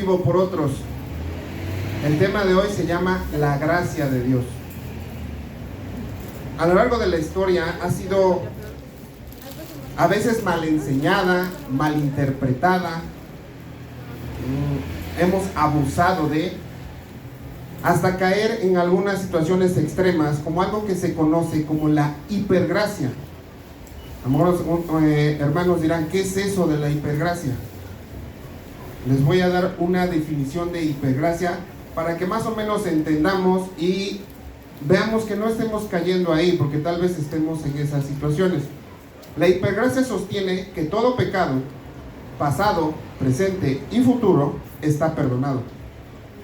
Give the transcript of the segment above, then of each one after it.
vivo por otros. El tema de hoy se llama la gracia de Dios. A lo largo de la historia ha sido a veces mal enseñada, mal interpretada, hemos abusado hasta caer en algunas situaciones extremas, como algo que se conoce como la hipergracia. A lo mejor hermanos dirán, ¿qué es eso de la hipergracia? Les voy a dar una definición de hipergracia para que más o menos entendamos y veamos que no estemos cayendo ahí, porque tal vez estemos en esas situaciones. La hipergracia sostiene que todo pecado, pasado, presente y futuro, está perdonado,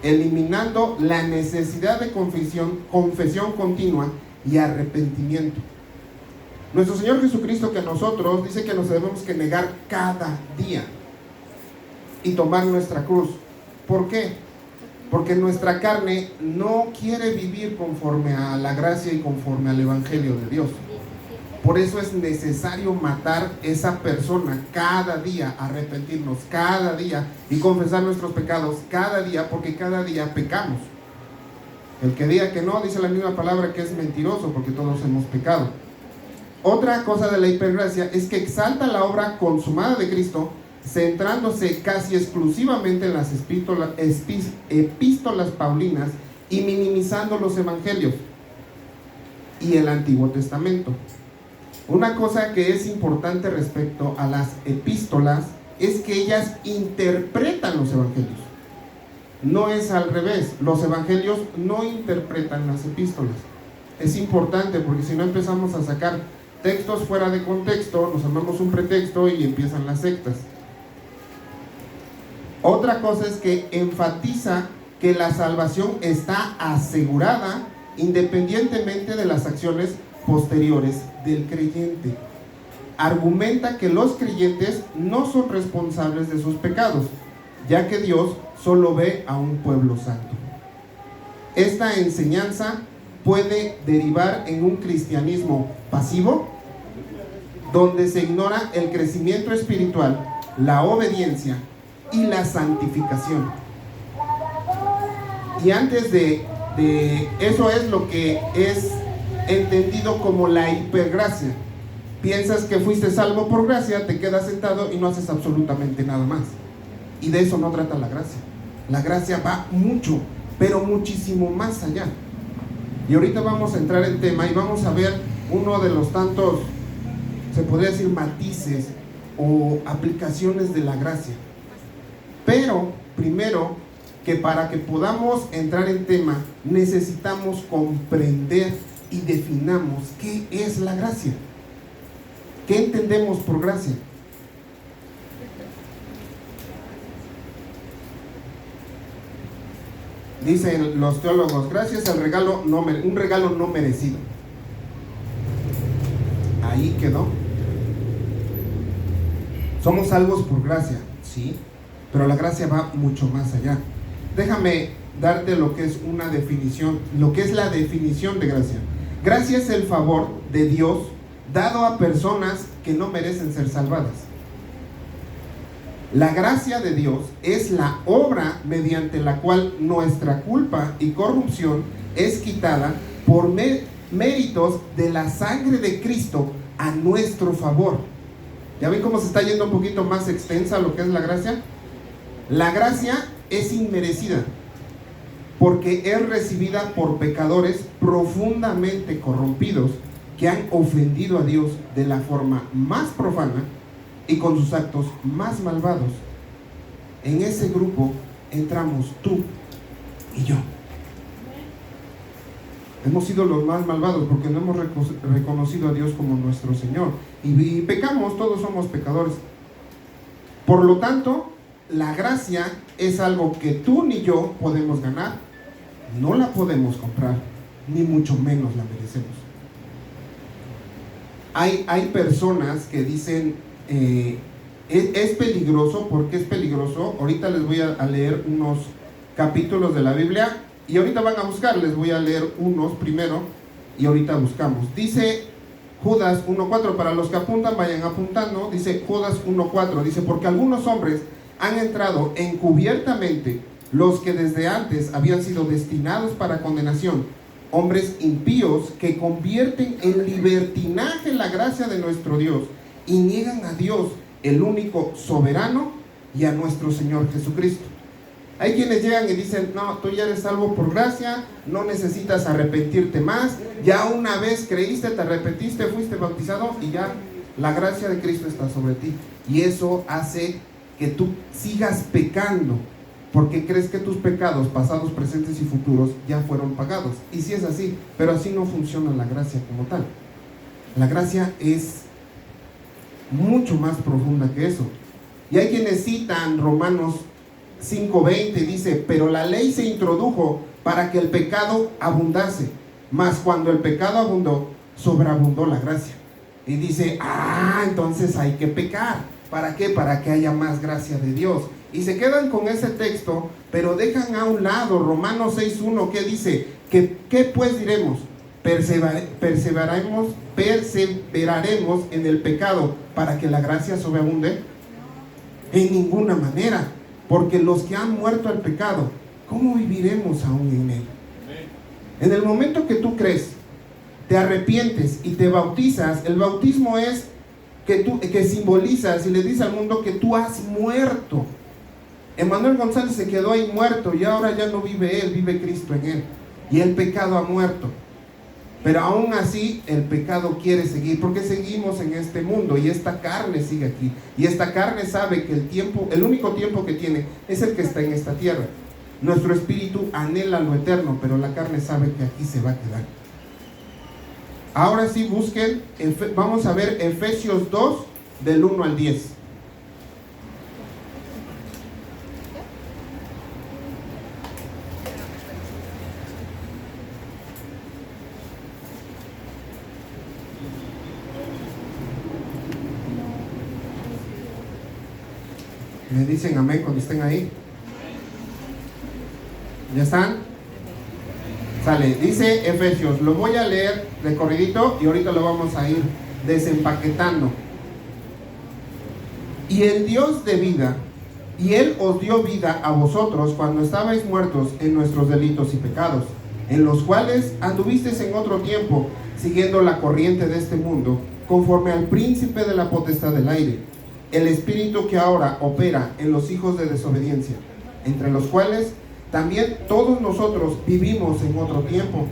eliminando la necesidad de confesión continua y arrepentimiento. Nuestro Señor Jesucristo, que nosotros dice que nos debemos que negar cada día y tomar nuestra cruz. ¿Por qué? Porque nuestra carne no quiere vivir conforme a la gracia y conforme al Evangelio de Dios. Por eso es necesario matar esa persona cada día, arrepentirnos cada día y confesar nuestros pecados cada día, porque cada día pecamos. El que diga que no, dice la misma palabra que es mentiroso, porque todos hemos pecado. Otra cosa de la hipergracia es que exalta la obra consumada de Cristo, centrándose casi exclusivamente en las epístolas paulinas y minimizando los evangelios y el Antiguo Testamento. Una cosa que es importante respecto a las epístolas es que ellas interpretan los evangelios. No es al revés, los evangelios no interpretan las epístolas. Es importante porque si no empezamos a sacar textos fuera de contexto, nos armamos un pretexto y empiezan las sectas. Otra cosa es que enfatiza que la salvación está asegurada independientemente de las acciones posteriores del creyente. Argumenta que los creyentes no son responsables de sus pecados, ya que Dios solo ve a un pueblo santo. Esta enseñanza puede derivar en un cristianismo pasivo, donde se ignora el crecimiento espiritual, la obediencia y la santificación. Y antes de eso es lo que es entendido como la hipergracia. Piensas que fuiste salvo por gracia, te quedas sentado y no haces absolutamente nada más. Y de eso no trata la gracia. La gracia va mucho, pero muchísimo más allá. Y ahorita vamos a entrar en tema y vamos a ver uno de los tantos, se podría decir, matices o aplicaciones de la gracia. Pero primero, que para que podamos entrar en tema, necesitamos comprender y definamos qué es la gracia. ¿Qué entendemos por gracia? Dicen los teólogos, gracia es un regalo no merecido. Ahí quedó. Somos salvos por gracia, sí, pero la gracia va mucho más allá. Déjame darte lo que es una definición, lo que es la definición de gracia. Gracia es el favor de Dios dado a personas que no merecen ser salvadas. La gracia de Dios es la obra mediante la cual nuestra culpa y corrupción es quitada por méritos de la sangre de Cristo a nuestro favor. ¿Ya ven cómo se está yendo un poquito más extensa lo que es la gracia? La gracia es inmerecida porque es recibida por pecadores profundamente corrompidos que han ofendido a Dios de la forma más profana y con sus actos más malvados. En ese grupo entramos tú y yo. Hemos sido los más malvados porque no hemos reconocido a Dios como nuestro Señor. Y pecamos, todos somos pecadores. Por lo tanto, la gracia es algo que tú ni yo podemos ganar. No la podemos comprar, ni mucho menos la merecemos. Hay personas que dicen, es peligroso. ¿Por qué es peligroso? Ahorita les voy a leer unos capítulos de la Biblia y ahorita van a buscar, les voy a leer unos primero y ahorita buscamos. Dice Judas 1:4, para los que apuntan vayan apuntando. Dice Judas 1:4, dice, porque algunos hombres han entrado encubiertamente los que desde antes habían sido destinados para condenación, hombres impíos que convierten en libertinaje la gracia de nuestro Dios y niegan a Dios, el único soberano, y a nuestro Señor Jesucristo. Hay quienes llegan y dicen: no, tú ya eres salvo por gracia, no necesitas arrepentirte más, ya una vez creíste, te arrepentiste, fuiste bautizado y ya la gracia de Cristo está sobre ti. Y eso hace que tú sigas pecando, porque crees que tus pecados pasados, presentes y futuros ya fueron pagados. Y sí es así, pero así no funciona la gracia como tal. La gracia es mucho más profunda que eso. Y hay quienes citan Romanos 5:20, dice: pero la ley se introdujo para que el pecado abundase, mas cuando el pecado abundó, sobreabundó la gracia. Y dice: entonces hay que pecar. ¿Para qué? Para que haya más gracia de Dios. Y se quedan con ese texto, pero dejan a un lado Romanos 6:1, que dice: ¿qué pues diremos? ¿Perseveraremos en el pecado para que la gracia sobreabunde? En ninguna manera, porque los que han muerto al pecado, ¿cómo viviremos aún en él? En el momento que tú crees, te arrepientes y te bautizas, el bautismo es que simbolizas y le dices al mundo que tú has muerto. Emmanuel González se quedó ahí muerto y ahora ya no vive él, vive Cristo en él. Y el pecado ha muerto. Pero aún así el pecado quiere seguir, porque seguimos en este mundo y esta carne sigue aquí. Y esta carne sabe que el único tiempo que tiene es el que está en esta tierra. Nuestro espíritu anhela lo eterno, pero la carne sabe que aquí se va a quedar. Ahora sí, busquen, vamos a ver Efesios 2, del 1 al 10. Me dicen amén cuando estén ahí. ¿Ya están? Sale, dice Efesios, lo voy a leer de corridito y ahorita lo vamos a ir desempaquetando. Y el Dios de vida, y Él os dio vida a vosotros cuando estabais muertos en nuestros delitos y pecados, en los cuales anduvisteis en otro tiempo, siguiendo la corriente de este mundo, conforme al príncipe de la potestad del aire, el espíritu que ahora opera en los hijos de desobediencia, entre los cuales también todos nosotros vivimos en otro tiempo,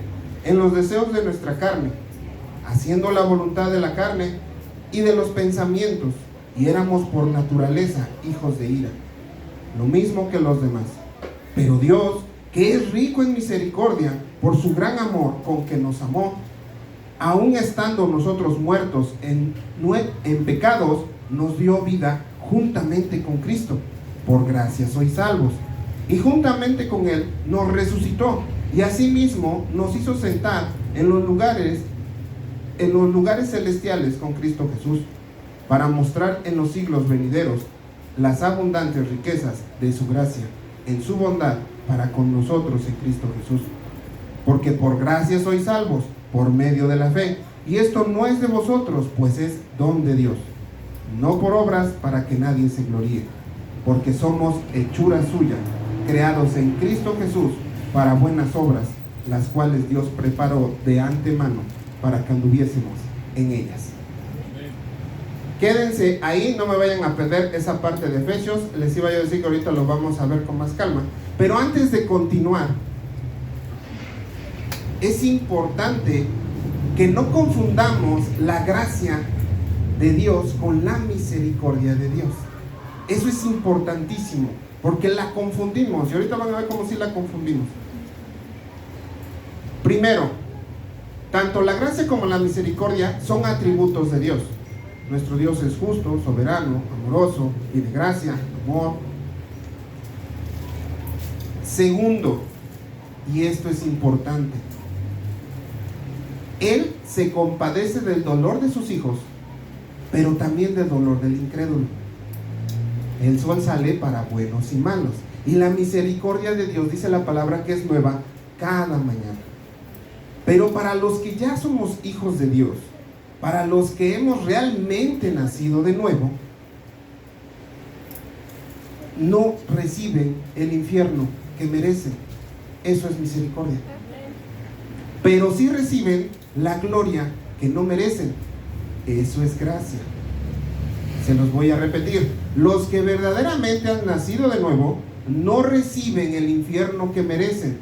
en los deseos de nuestra carne, haciendo la voluntad de la carne y de los pensamientos, y éramos por naturaleza hijos de ira, lo mismo que los demás. Pero Dios, que es rico en misericordia, por su gran amor con que nos amó, aun estando nosotros muertos en pecados, nos dio vida juntamente con Cristo. Por gracia sois salvos. Y juntamente con Él nos resucitó, y asimismo nos hizo sentar en los lugares celestiales con Cristo Jesús, para mostrar en los siglos venideros las abundantes riquezas de su gracia, en su bondad para con nosotros en Cristo Jesús. Porque por gracia sois salvos, por medio de la fe, y esto no es de vosotros, pues es don de Dios, no por obras, para que nadie se gloríe, porque somos hechura suya, creados en Cristo Jesús para buenas obras, las cuales Dios preparó de antemano para que anduviésemos en ellas. Quédense ahí, no me vayan a perder esa parte de Efesios. Les iba yo a decir que ahorita lo vamos a ver con más calma, pero antes de continuar, es importante que no confundamos la gracia de Dios con la misericordia de Dios. Eso es importantísimo, porque la confundimos, y ahorita van a ver cómo sí la confundimos. Primero, tanto la gracia como la misericordia son atributos de Dios. Nuestro Dios es justo, soberano, amoroso y de gracia, amor. Segundo, y esto es importante, Él se compadece del dolor de sus hijos, pero también del dolor del incrédulo. El sol sale para buenos y malos, y la misericordia de Dios, dice la palabra, que es nueva cada mañana. Pero para los que ya somos hijos de Dios, para los que hemos realmente nacido de nuevo, no reciben el infierno que merecen. Eso es misericordia. Pero sí reciben la gloria que no merecen. Eso es gracia. Se los voy a repetir. Los que verdaderamente han nacido de nuevo no reciben el infierno que merecen.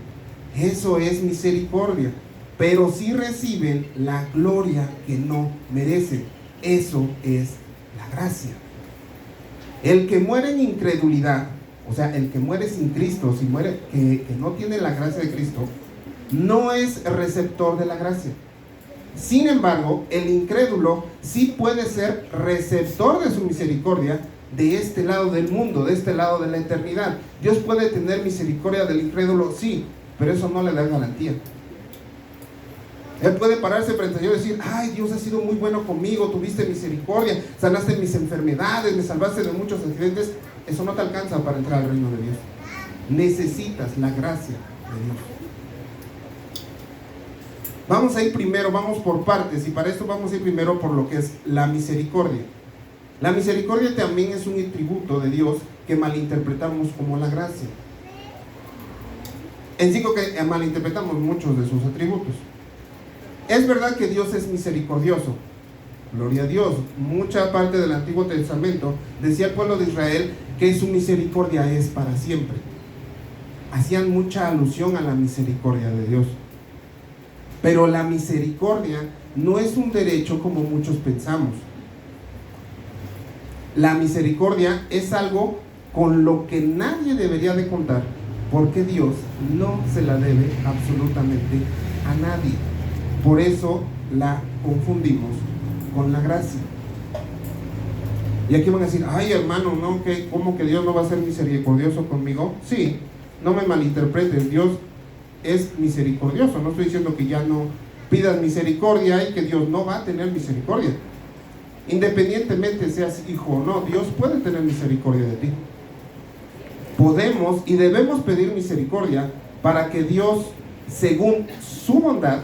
Eso es misericordia. Pero sí reciben la gloria que no merecen. Eso es la gracia. El que muere en incredulidad, o sea, el que muere sin Cristo, si muere que no tiene la gracia de Cristo, no es receptor de la gracia. Sin embargo, el incrédulo sí puede ser receptor de su misericordia de este lado del mundo, de este lado de la eternidad. Dios puede tener misericordia del incrédulo, sí, pero eso no le da garantía. Él puede pararse frente a Dios y decir: ay, Dios ha sido muy bueno conmigo, tuviste misericordia, sanaste mis enfermedades, me salvaste de muchos accidentes. Eso no te alcanza para entrar al reino de Dios. Necesitas la gracia de Dios. Vamos a ir primero, vamos por partes, y para esto vamos a ir primero por lo que es la misericordia. La misericordia también es un atributo de Dios que malinterpretamos como la gracia. En sí que malinterpretamos muchos de sus atributos. Es verdad que Dios es misericordioso, gloria a Dios. Mucha parte del Antiguo Testamento decía el pueblo de Israel que su misericordia es para siempre. Hacían mucha alusión a la misericordia de Dios. Pero la misericordia no es un derecho como muchos pensamos. La misericordia es algo con lo que nadie debería de contar, porque Dios no se la debe absolutamente a nadie. Por eso la confundimos con la gracia. Y aquí van a decir: ay, hermano, ¿no? ¿Cómo que Dios no va a ser misericordioso conmigo? Sí, no me malinterpretes, Dios es misericordioso. No estoy diciendo que ya no pidas misericordia y que Dios no va a tener misericordia. Independientemente seas hijo o no, Dios puede tener misericordia de ti. Podemos y debemos pedir misericordia para que Dios, según su bondad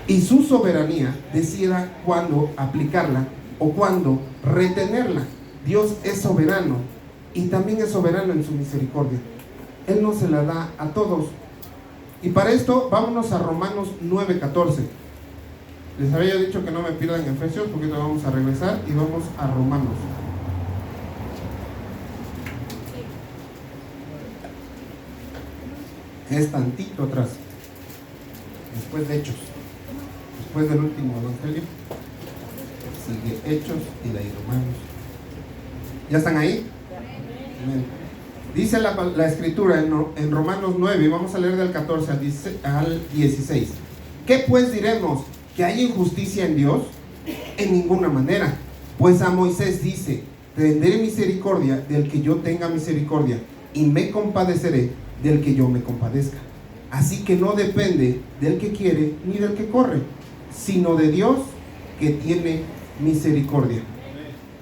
y su soberanía, decida cuándo aplicarla o cuándo retenerla. Dios es soberano y también es soberano en su misericordia. Él no se la da a todos. Y para esto vámonos a Romanos 9:14. Les había dicho que no me pierdan Efesios, porque ahorita vamos a regresar y vamos a Romanos. Es tantito atrás, después de Hechos, después del último evangelio sigue Hechos y de ahí Romanos. ¿Ya están ahí? Amén. Dice la escritura en Romanos 9, vamos a leer del 14 al 16. ¿Qué pues diremos? ¿Que hay injusticia en Dios? En ninguna manera. Pues a Moisés dice: tendré misericordia del que yo tenga misericordia, y me compadeceré del que yo me compadezca. Así que no depende del que quiere ni del que corre, sino de Dios, que tiene misericordia.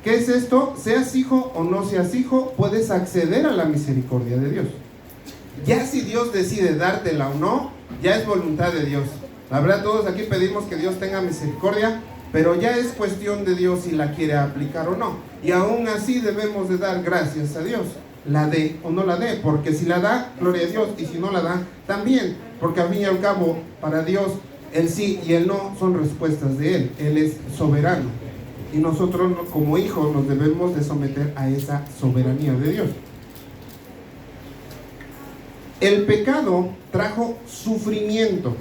¿Qué es esto? Seas hijo o no seas hijo, puedes acceder a la misericordia de Dios. Ya si Dios decide dártela o no, ya es voluntad de Dios. La verdad, todos aquí pedimos que Dios tenga misericordia, pero ya es cuestión de Dios si la quiere aplicar o no. Y aún así debemos de dar gracias a Dios, la dé o no la dé, porque si la da, gloria a Dios, y si no la da, también, porque al fin y al cabo, para Dios, el sí y el no son respuestas de Él. Él es soberano, y nosotros como hijos nos debemos de someter a esa soberanía de Dios. El pecado trajo sufrimiento,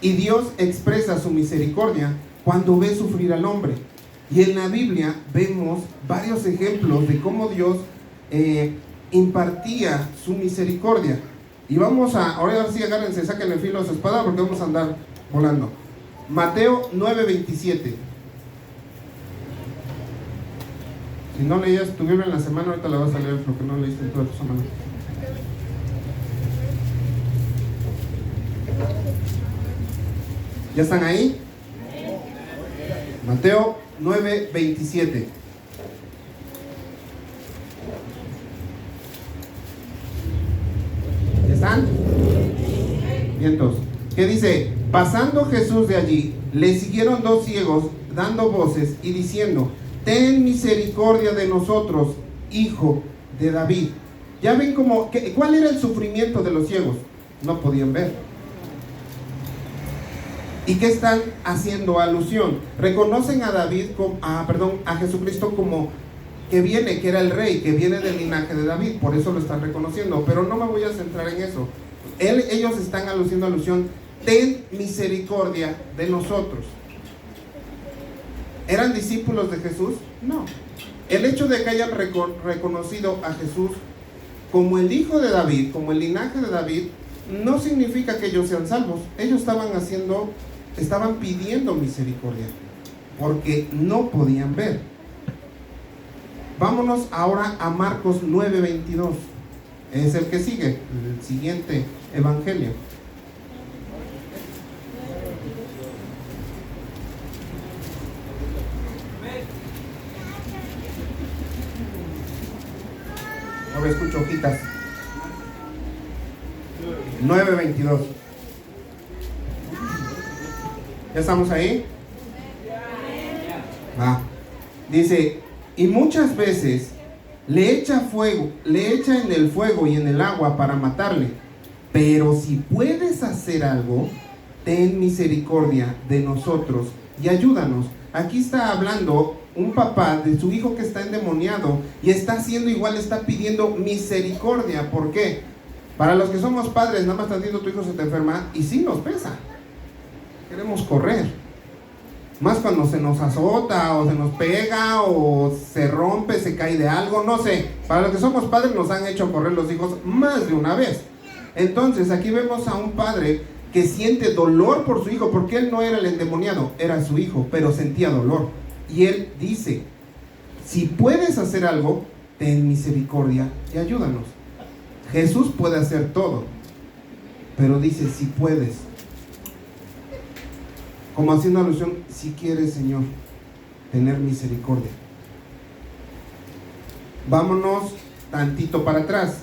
y Dios expresa su misericordia cuando ve sufrir al hombre. Y en la Biblia vemos varios ejemplos de cómo Dios impartía su misericordia. Y vamos ahora sí, agárrense, saquen el filo de su espada, porque vamos a andar volando. Mateo 9:27. Si no leías tu Biblia en la semana, ahorita la vas a leer, porque no leíste en toda tu semana. ¿Ya están ahí? Mateo 9:27. ¿Ya están? Vientos. ¿Qué dice? Pasando Jesús de allí, le siguieron dos ciegos, dando voces y diciendo: ten misericordia de nosotros, hijo de David. Ya ven ¿cuál era el sufrimiento de los ciegos? No podían ver. ¿Y qué están haciendo alusión? Reconocen a a Jesucristo como que era el rey, que viene del linaje de David, por eso lo están reconociendo, pero no me voy a centrar en eso. Ellos están haciendo alusión, ten misericordia de nosotros. ¿Eran discípulos de Jesús? No. El hecho de que hayan reconocido a Jesús como el hijo de David, como el linaje de David, no significa que ellos sean salvos. Ellos estaban pidiendo misericordia, porque no podían ver. Vámonos ahora a Marcos 9:22. Es el que sigue, el siguiente evangelio. Ahora escucho hojitas. 9:22. ¿Ya estamos ahí? Va. Dice, y muchas veces le echa en el fuego y en el agua para matarle. Pero si puedes hacer algo, ten misericordia de nosotros y ayúdanos. Aquí está hablando un papá de su hijo que está endemoniado y está haciendo igual, está pidiendo misericordia. ¿Por qué? Para los que somos padres, nada más tantito tu hijo se te enferma y sí nos pesa. Queremos correr. Más cuando se nos azota o se nos pega o se rompe, se cae de algo, no sé. Para los que somos padres nos han hecho correr los hijos más de una vez. Entonces aquí vemos a un padre que siente dolor por su hijo, porque él no era el endemoniado, era su hijo, pero sentía dolor. Y él dice, si puedes hacer algo, ten misericordia y ayúdanos. Jesús puede hacer todo, pero dice, si puedes. Como haciendo alusión, si quieres, Señor, tener misericordia. Vámonos tantito para atrás.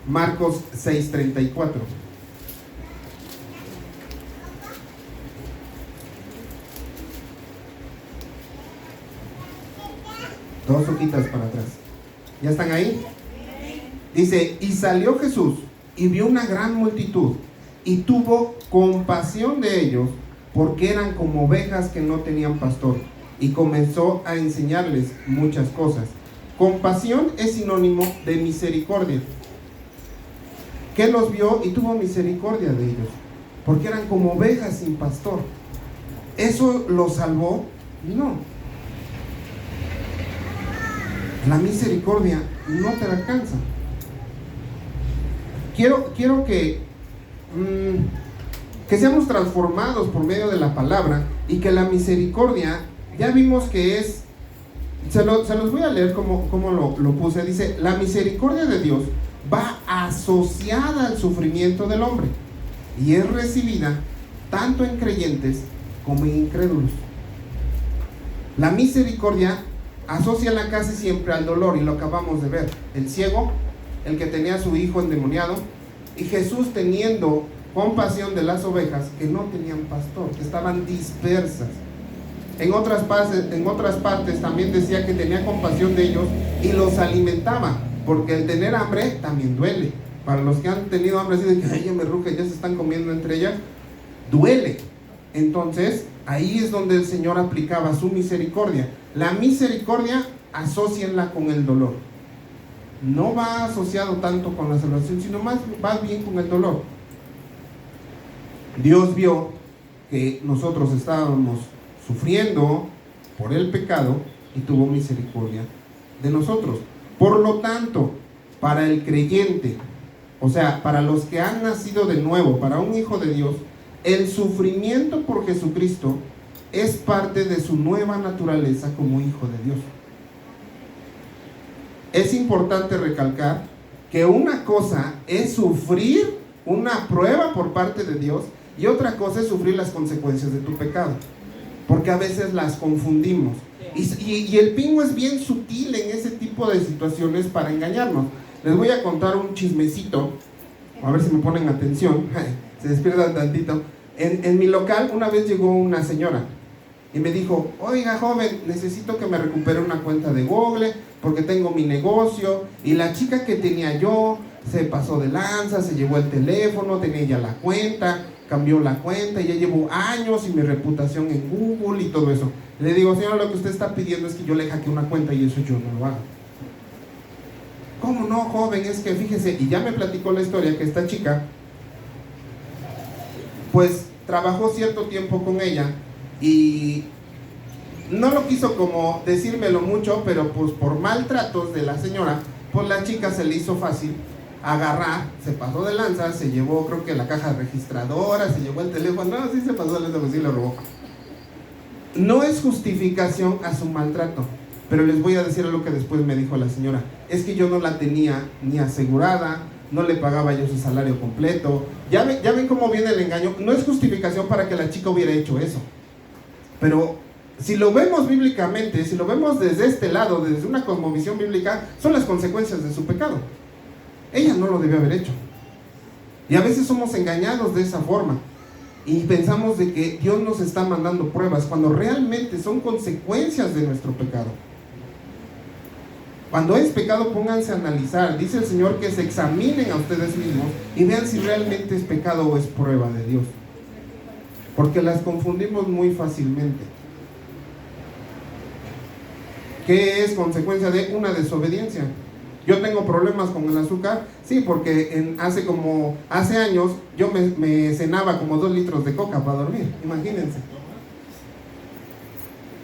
Marcos 6:34. Dos hojitas para atrás. ¿Ya están ahí? Dice, y salió Jesús y vio una gran multitud y tuvo compasión de ellos, porque eran como ovejas que no tenían pastor, y comenzó a enseñarles muchas cosas. Compasión es sinónimo de misericordia. Que los vio y tuvo misericordia de ellos, porque eran como ovejas sin pastor. ¿Eso los salvó? No. La misericordia no te alcanza. Quiero que seamos transformados por medio de la palabra, y que la misericordia, ya vimos que es, se los voy a leer como lo puse. Dice, la misericordia de Dios va asociada al sufrimiento del hombre y es recibida tanto en creyentes como en incrédulos. La misericordia asóciala casi siempre al dolor, y lo acabamos de ver. El ciego, el que tenía a su hijo endemoniado, y Jesús teniendo compasión de las ovejas que no tenían pastor, que estaban dispersas. En otras partes también decía que tenía compasión de ellos y los alimentaba, porque el tener hambre también duele. Para los que han tenido hambre, así de que ella me ruge, ya se están comiendo entre ellas, duele. Entonces ahí es donde el Señor aplicaba su misericordia. La misericordia, asócienla con el dolor. No va asociado tanto con la salvación, sino más va bien con el dolor. Dios vio que nosotros estábamos sufriendo por el pecado y tuvo misericordia de nosotros. Por lo tanto, para el creyente, o sea, para los que han nacido de nuevo, para un hijo de Dios, el sufrimiento por Jesucristo es parte de su nueva naturaleza como hijo de Dios. Es importante recalcar que una cosa es sufrir una prueba por parte de Dios, y otra cosa es sufrir las consecuencias de tu pecado, porque a veces las confundimos. Y el pingo es bien sutil en ese tipo de situaciones para engañarnos. Les voy a contar un chismecito, a ver si me ponen atención, se despiertan tantito. En mi local una vez llegó una señora y me dijo, oiga joven, necesito que me recupere una cuenta de Google, porque tengo mi negocio, y la chica que tenía yo se pasó de lanza, se llevó el teléfono, tenía ya la cuenta, cambió la cuenta, y ya llevo años y mi reputación en Google y todo eso. Le digo, señora, lo que usted está pidiendo es que yo le hackee una cuenta y eso yo no lo hago. ¿Cómo no, joven? Es que fíjese, y ya me platicó la historia que esta chica, pues trabajó cierto tiempo con ella y no lo quiso como decírmelo mucho, pero pues por maltratos de la señora, pues la chica se le hizo fácil agarrar, se pasó de lanza, se llevó creo que la caja registradora, se llevó el teléfono, no, sí se pasó de lanza, pues sí lo robó. No es justificación a su maltrato, pero les voy a decir lo que después me dijo la señora. Es que yo no la tenía ni asegurada, no le pagaba yo su salario completo. Ya ven cómo viene el engaño. No es justificación para que la chica hubiera hecho eso, pero si lo vemos bíblicamente, si lo vemos desde este lado, desde una cosmovisión bíblica, son las consecuencias de su pecado. Ella no lo debió haber hecho. Y a veces somos engañados de esa forma y pensamos de que Dios nos está mandando pruebas cuando realmente son consecuencias de nuestro pecado. Cuando es pecado, pónganse a analizar. Dice el Señor que se examinen a ustedes mismos y vean si realmente es pecado o es prueba de Dios, porque las confundimos muy fácilmente. ¿Qué es consecuencia de una desobediencia? Yo tengo problemas con el azúcar, sí, porque hace años yo me cenaba como 2 litros de coca para dormir, imagínense.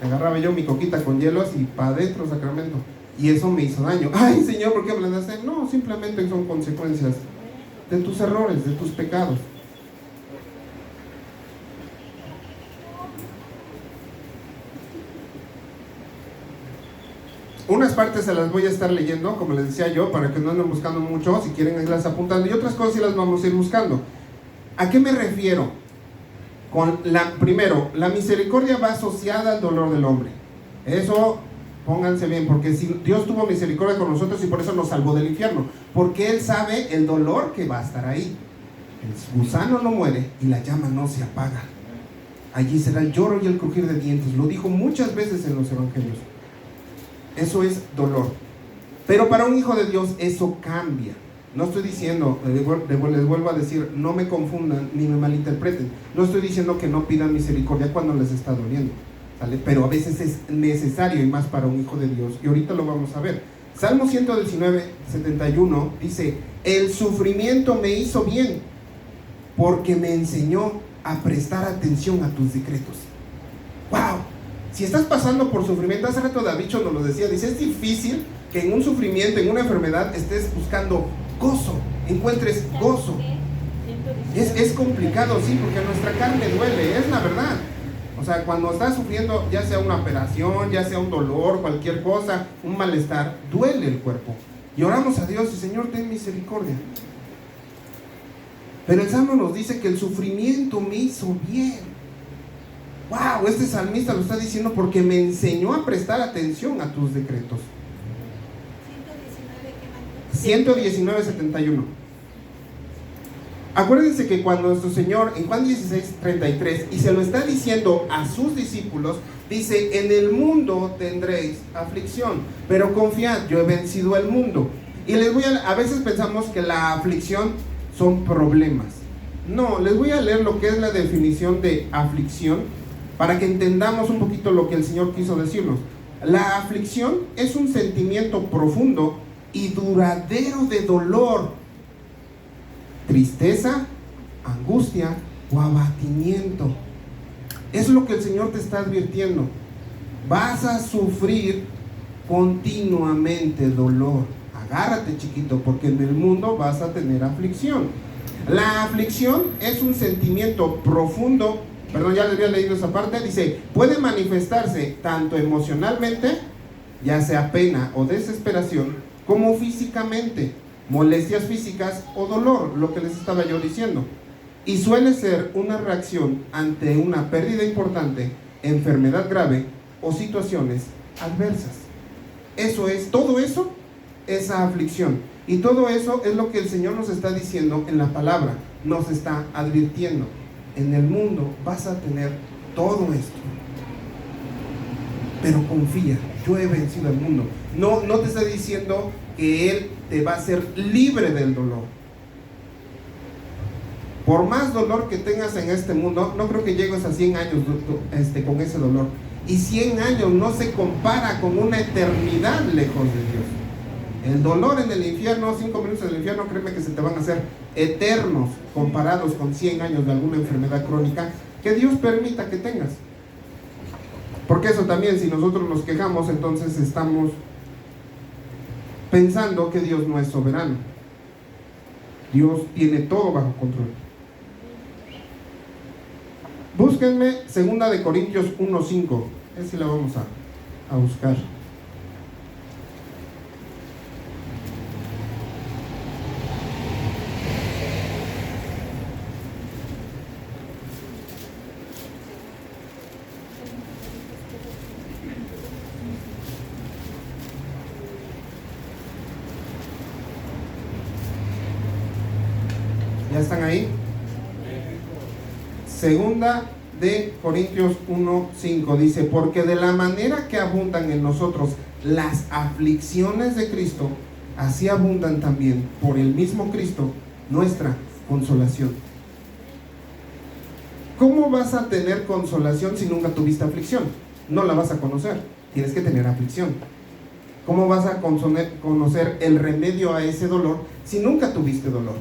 Agarraba yo mi coquita con hielos y para adentro, Sacramento. Y eso me hizo daño. Ay, Señor, ¿por qué me las hacen? No, simplemente son consecuencias de tus errores, de tus pecados. Unas partes se las voy a estar leyendo, como les decía yo, para que no anden buscando mucho, si quieren irlas apuntando, y otras cosas sí las vamos a ir buscando. ¿A qué me refiero? Primero, la misericordia va asociada al dolor del hombre. Eso, pónganse bien, porque si Dios tuvo misericordia con nosotros y por eso nos salvó del infierno, porque Él sabe el dolor que va a estar ahí. El gusano no muere y la llama no se apaga. Allí será el lloro y el crujir de dientes. Lo dijo muchas veces en los evangelios. Eso es dolor. Pero para un hijo de Dios eso cambia. No estoy diciendo, les vuelvo a decir, no me confundan ni me malinterpreten. No estoy diciendo que no pidan misericordia cuando les está doliendo, ¿sale? Pero a veces es necesario, y más para un hijo de Dios. Y ahorita lo vamos a ver. Salmo 119, 71 dice: el sufrimiento me hizo bien, porque me enseñó a prestar atención a tus decretos. ¡Wow! Si estás pasando por sufrimiento, hace rato David nos lo decía, dice, es difícil que en un sufrimiento, en una enfermedad, estés buscando gozo, encuentres gozo. Es complicado, sí, porque nuestra carne duele, es la verdad. O sea, cuando estás sufriendo, ya sea una operación, ya sea un dolor, cualquier cosa, un malestar, duele el cuerpo. Y oramos a Dios y Señor, ten misericordia. Pero el Salmo nos dice que el sufrimiento me hizo bien. Wow, este salmista lo está diciendo porque me enseñó a prestar atención a tus decretos. 119, 71. Acuérdense que cuando nuestro Señor en Juan 16, 33, y se lo está diciendo a sus discípulos, dice: en el mundo tendréis aflicción, pero confiad, yo he vencido el mundo. Y a veces pensamos que la aflicción son problemas. No, les voy a leer lo que es la definición de aflicción, para que entendamos un poquito lo que el Señor quiso decirnos. La aflicción es un sentimiento profundo y duradero de dolor, tristeza, angustia o abatimiento. Es lo que el Señor te está advirtiendo. Vas a sufrir continuamente dolor. Agárrate, chiquito, porque en el mundo vas a tener aflicción. La aflicción es un sentimiento profundo. Perdón, ya les había leído esa parte. Dice, puede manifestarse tanto emocionalmente, ya sea pena o desesperación, como físicamente, molestias físicas o dolor, lo que les estaba yo diciendo. Y suele ser una reacción ante una pérdida importante, enfermedad grave o situaciones adversas. Todo eso es aflicción. Y todo eso es lo que el Señor nos está diciendo en la palabra, nos está advirtiendo. En el mundo vas a tener todo esto, pero confía, yo he vencido el mundo. No te está diciendo que Él te va a hacer libre del dolor. Por más dolor que tengas en este mundo, no creo que llegues a 100 años con ese dolor. Y 100 años no se compara con una eternidad lejos de Dios. El dolor en el infierno, 5 minutos en el infierno, créeme que se te van a hacer eternos comparados con 100 años de alguna enfermedad crónica que Dios permita que tengas. Porque eso también, si nosotros nos quejamos, entonces estamos pensando que Dios no es soberano. Dios tiene todo bajo control. Búsquenme 2 Corintios 1:5. Esa la vamos a buscar. ¿Ya están ahí? 2 Corintios 1:5 dice: porque de la manera que abundan en nosotros las aflicciones de Cristo, así abundan también por el mismo Cristo nuestra consolación. ¿Cómo vas a tener consolación si nunca tuviste aflicción? No la vas a conocer, tienes que tener aflicción. ¿Cómo vas a conocer el remedio a ese dolor si nunca tuviste dolor?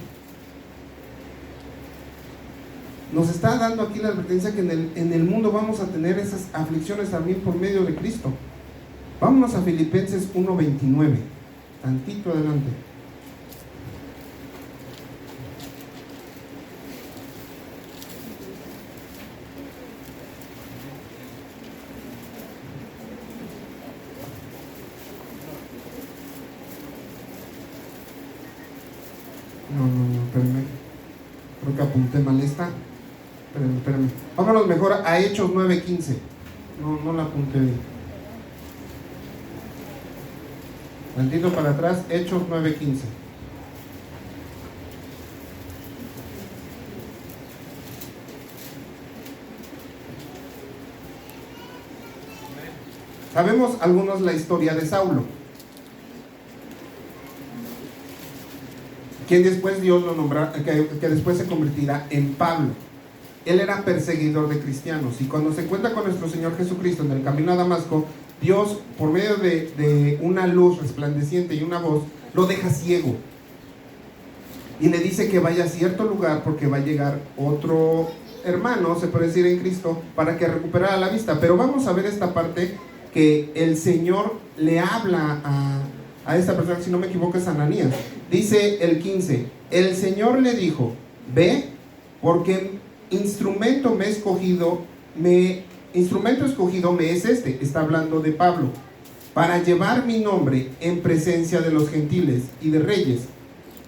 Nos está dando aquí la advertencia que en el mundo vamos a tener esas aflicciones también por medio de Cristo. Vámonos a Filipenses 1:29, tantito adelante. No, espérame. Creo que apunté mal esta. Espérame. Vámonos mejor a Hechos 9:15. No la apunté bien. Tantito para atrás, Hechos 9:15. Sabemos algunos la historia de Saulo, quien después Dios lo nombrará, que después se convertirá en Pablo. Él era perseguidor de cristianos, y cuando se encuentra con nuestro Señor Jesucristo en el camino a Damasco, Dios, por medio de una luz resplandeciente y una voz, lo deja ciego y le dice que vaya a cierto lugar porque va a llegar otro hermano, se puede decir, en Cristo, para que recuperara la vista. Pero vamos a ver esta parte que el Señor le habla a esta persona, si no me equivoco es Ananías. Dice el 15: el Señor le dijo: ve, porque instrumento escogido me es este. Está hablando de Pablo, para llevar mi nombre en presencia de los gentiles y de reyes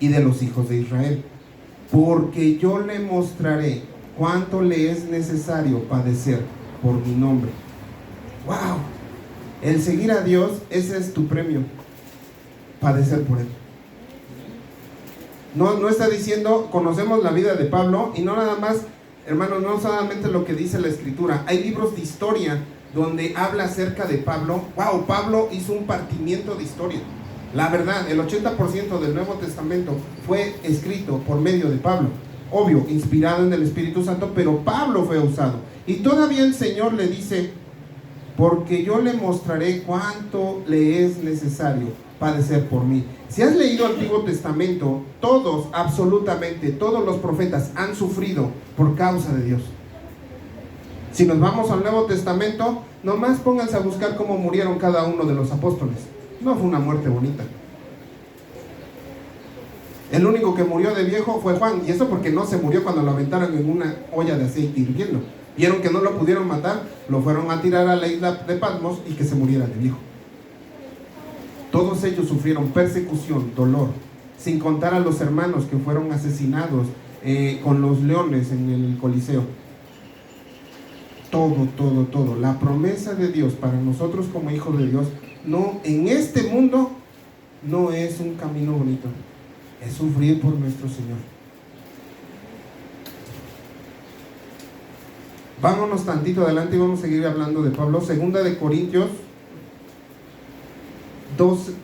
y de los hijos de Israel, porque yo le mostraré cuánto le es necesario padecer por mi nombre. ¡Wow! El seguir a Dios, ese es tu premio, padecer por Él. No está diciendo, conocemos la vida de Pablo, y no nada más, hermanos, no solamente lo que dice la Escritura. Hay libros de historia donde habla acerca de Pablo. ¡Wow! Pablo hizo un partimiento de historia. La verdad, el 80% del Nuevo Testamento fue escrito por medio de Pablo. Obvio, inspirado en el Espíritu Santo, pero Pablo fue usado. Y todavía el Señor le dice: porque yo le mostraré cuánto le es necesario padecer por mí. Si has leído el Antiguo Testamento, todos, absolutamente todos los profetas han sufrido por causa de Dios. Si nos vamos al Nuevo Testamento, nomás pónganse a buscar cómo murieron cada uno de los apóstoles. No fue una muerte bonita. El único que murió de viejo fue Juan, y eso porque no se murió cuando lo aventaron en una olla de aceite hirviendo. Vieron que no lo pudieron matar, lo fueron a tirar a la isla de Patmos y que se muriera de viejo. Todos ellos sufrieron persecución, dolor, sin contar a los hermanos que fueron asesinados con los leones en el Coliseo. Todo. La promesa de Dios para nosotros como hijos de Dios, no, en este mundo, no es un camino bonito, es sufrir por nuestro Señor. Vámonos tantito adelante y vamos a seguir hablando de Pablo. 2 Corintios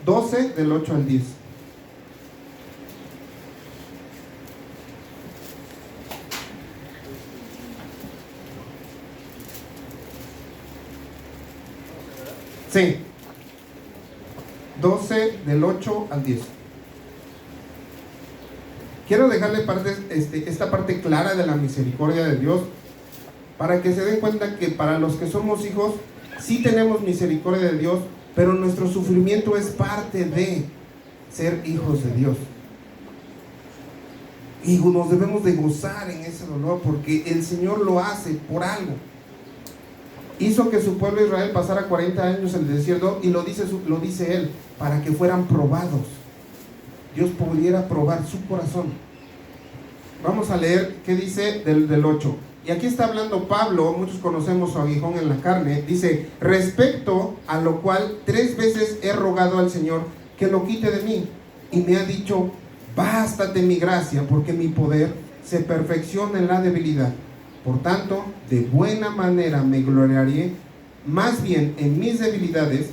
12 del 8 al 10. Sí, 12 del 8 al 10. Quiero dejarle esta parte clara de la misericordia de Dios, para que se den cuenta que para los que somos hijos, sí tenemos misericordia de Dios, pero nuestro sufrimiento es parte de ser hijos de Dios. Y nos debemos de gozar en ese dolor, porque el Señor lo hace por algo. Hizo que su pueblo Israel pasara 40 años en el desierto, y lo dice Él, para que fueran probados. Dios pudiera probar su corazón. Vamos a leer qué dice del 8. Y aquí está hablando Pablo, muchos conocemos su aguijón en la carne. Dice: respecto a lo cual 3 veces he rogado al Señor que lo quite de mí, y me ha dicho: bástate mi gracia, porque mi poder se perfecciona en la debilidad. Por tanto, de buena manera me gloriaré más bien en mis debilidades,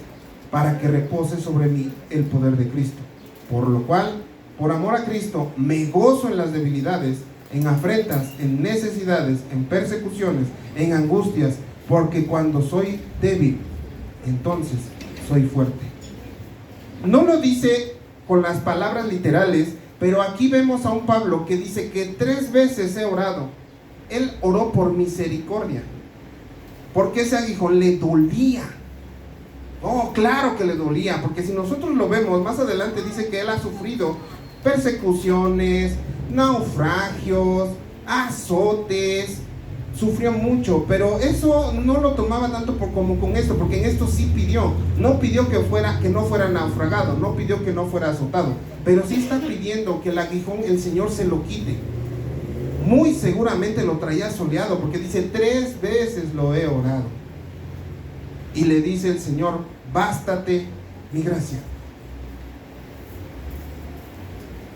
para que repose sobre mí el poder de Cristo. Por lo cual, por amor a Cristo, me gozo en las debilidades, en afrentas, en necesidades, en persecuciones, en angustias, porque cuando soy débil, entonces soy fuerte. No lo dice con las palabras literales, pero aquí vemos a un Pablo que dice que 3 veces he orado. Él oró por misericordia, porque ese aguijón le dolía. Oh, claro que le dolía, porque si nosotros lo vemos más adelante, dice que él ha sufrido persecuciones, naufragios, azotes, sufrió mucho, pero eso no lo tomaba tanto como con esto, porque en esto sí pidió. No pidió que no fuera naufragado, no pidió que no fuera azotado, pero sí está pidiendo que el aguijón el Señor se lo quite. Muy seguramente lo traía soleado, porque dice: 3 veces lo he orado. Y le dice el Señor: bástate mi gracia.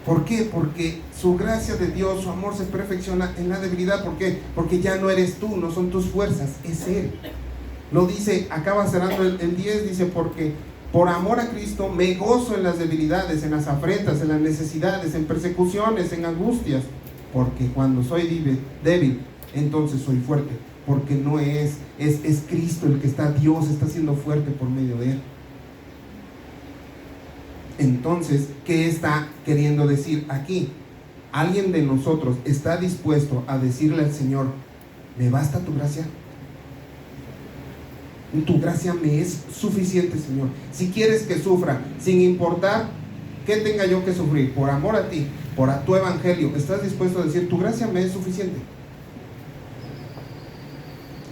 ¿Por qué? Porque su gracia de Dios, su amor se perfecciona en la debilidad. ¿Por qué? Porque ya no eres tú, no son tus fuerzas, es Él. Lo dice, acaba cerrando el 10, dice: porque por amor a Cristo me gozo en las debilidades, en las afrentas, en las necesidades, en persecuciones, en angustias. Porque cuando soy débil, entonces soy fuerte. Porque no es Cristo el que está, Dios está siendo fuerte por medio de Él. Entonces, ¿qué está queriendo decir aquí? ¿Alguien de nosotros está dispuesto a decirle al Señor: ¿me basta tu gracia? Tu gracia me es suficiente, Señor. Si quieres que sufra, sin importar qué tenga yo que sufrir, por amor a ti, por a tu evangelio, ¿estás dispuesto a decir: tu gracia me es suficiente?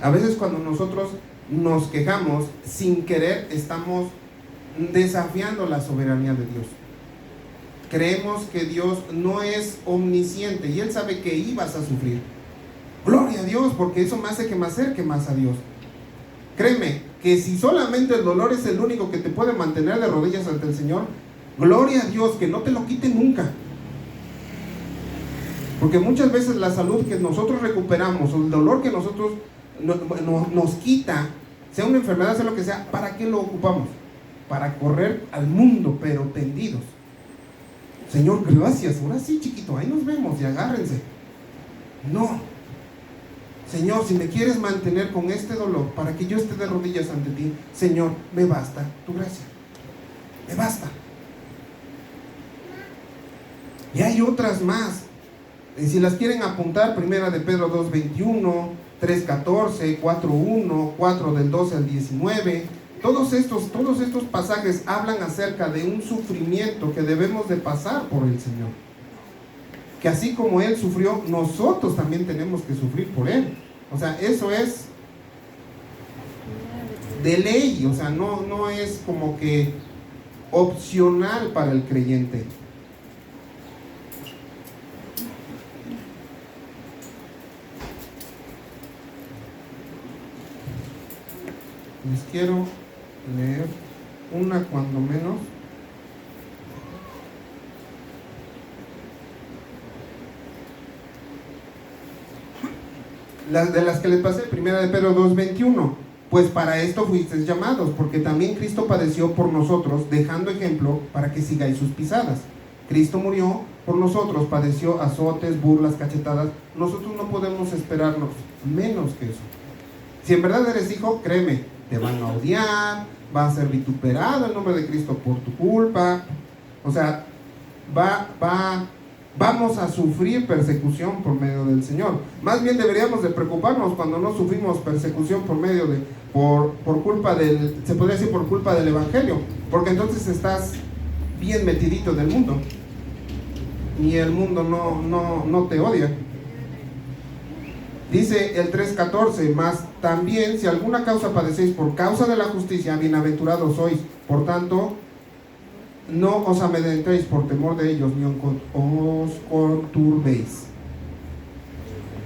A veces cuando nosotros nos quejamos, sin querer estamos desafiando la soberanía de Dios. Creemos que Dios no es omnisciente y Él sabe que ibas a sufrir. Gloria a Dios, porque eso me hace que me acerque más a Dios. Créeme que si solamente el dolor es el único que te puede mantener de rodillas ante el Señor, gloria a Dios, que no te lo quite nunca. Porque muchas veces la salud que nosotros recuperamos, o el dolor que nosotros nos quita, sea una enfermedad, sea lo que sea, ¿para qué lo ocupamos? Para correr al mundo, pero tendidos. Señor, gracias, ahora sí, chiquito, ahí nos vemos y agárrense. No. Señor, si me quieres mantener con este dolor, para que yo esté de rodillas ante ti, Señor, me basta tu gracia. Me basta. Y hay otras más. Y si las quieren apuntar, 1 de Pedro 2:21, 3:14, 4:1, 4 del 12 al 19. Todos estos pasajes hablan acerca de un sufrimiento que debemos de pasar por el Señor. Que así como Él sufrió, nosotros también tenemos que sufrir por Él. O sea, eso es de ley, o sea, no es como que opcional para el creyente. Les quiero leer una cuando menos. De las que les pasé, 1 de Pedro 2:21. Pues para esto fuisteis llamados, porque también Cristo padeció por nosotros, dejando ejemplo para que sigáis sus pisadas. Cristo murió por nosotros, padeció azotes, burlas, cachetadas. Nosotros no podemos esperarnos menos que eso. Si en verdad eres hijo, créeme, te van a odiar, va a ser vituperado el nombre de Cristo por tu culpa. O sea, vamos a sufrir persecución por medio del Señor. Más bien deberíamos de preocuparnos cuando no sufrimos persecución por culpa se podría decir por culpa del Evangelio, porque entonces estás bien metidito del mundo y el mundo no te odia. Dice el 3:14, mas también si alguna causa padecéis por causa de la justicia, bienaventurados sois. Por tanto, no os amedrentéis por temor de ellos, ni os conturbéis.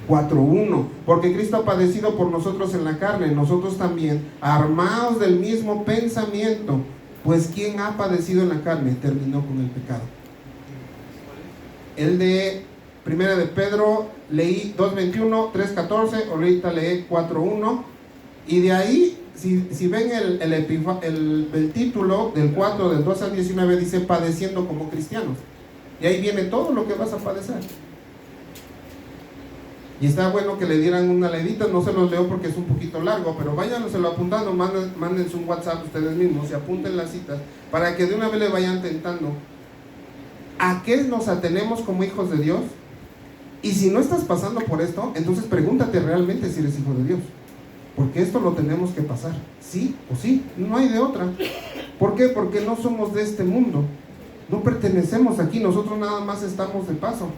4:1, porque Cristo ha padecido por nosotros en la carne, nosotros también, armaos del mismo pensamiento, pues quien ha padecido en la carne terminó con el pecado. El de Primera de Pedro leí 2:21, 3:14, ahorita leí 4:1, y de ahí, si ven el título del 4, del 2 al 19, dice padeciendo como cristianos, y ahí viene todo lo que vas a padecer. Y está bueno que le dieran una leidita, no se los leo porque es un poquito largo, pero váyanselo apuntando, mándense un WhatsApp ustedes mismos y apunten las citas para que de una vez le vayan tentando. ¿A qué nos atenemos como hijos de Dios? Y si no estás pasando por esto, entonces pregúntate realmente si eres hijo de Dios, porque esto lo tenemos que pasar, sí o sí, no hay de otra. ¿Por qué? Porque no somos de este mundo, no pertenecemos aquí, nosotros nada más estamos de paso.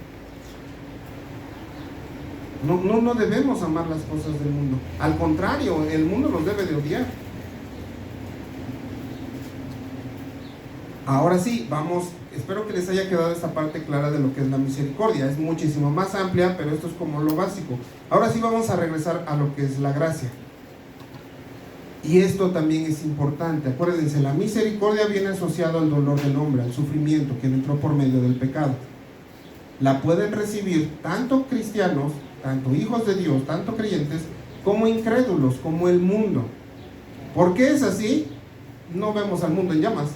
No debemos amar las cosas del mundo. Al contrario, el mundo nos debe de odiar. Ahora sí, vamos, espero que les haya quedado esta parte clara de lo que es la misericordia. Es muchísimo más amplia, pero esto es como lo básico. Ahora sí vamos a regresar a lo que es la gracia. Y esto también es importante. Acuérdense, la misericordia viene asociada al dolor del hombre, al sufrimiento que entró por medio del pecado. La pueden recibir tanto cristianos, tanto hijos de Dios, tanto creyentes, como incrédulos, como el mundo. ¿Por qué es así? No vemos al mundo en llamas.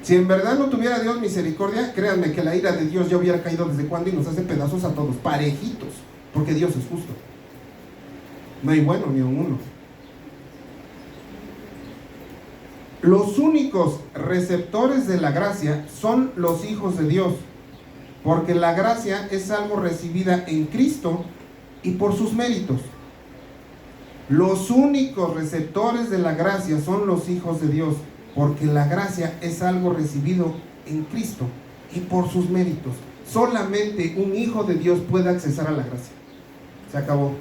Si en verdad no tuviera Dios misericordia, créanme que la ira de Dios ya hubiera caído desde cuando y nos hace pedazos a todos, parejitos, porque Dios es justo. No hay bueno ni uno. Los únicos receptores de la gracia son los hijos de Dios, porque la gracia es algo recibida en Cristo y por sus méritos. Los únicos receptores de la gracia son los hijos de Dios, porque la gracia es algo recibido en Cristo y por sus méritos. Solamente un hijo de Dios puede accesar a la gracia. Se acabó.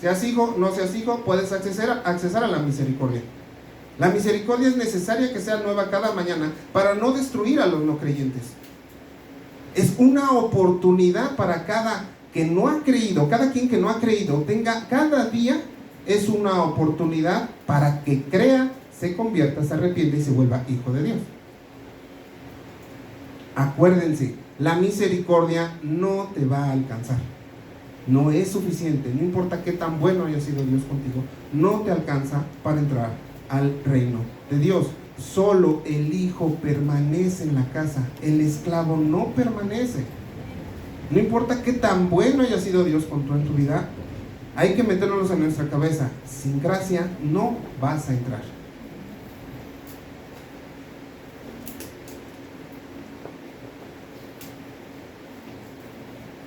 Seas hijo, no seas hijo, puedes accesar a la misericordia. La misericordia es necesaria que sea nueva cada mañana para no destruir a los no creyentes. Es una oportunidad para cada que no ha creído, cada quien que no ha creído, tenga cada día, es una oportunidad para que crea, se convierta, se arrepienta y se vuelva hijo de Dios. Acuérdense, la misericordia no te va a alcanzar. No es suficiente, no importa qué tan bueno haya sido Dios contigo, no te alcanza para entrar al reino de Dios. Solo el hijo permanece en la casa, el esclavo no permanece. No importa qué tan bueno haya sido Dios con en tu vida, hay que meternos en nuestra cabeza. Sin gracia no vas a entrar.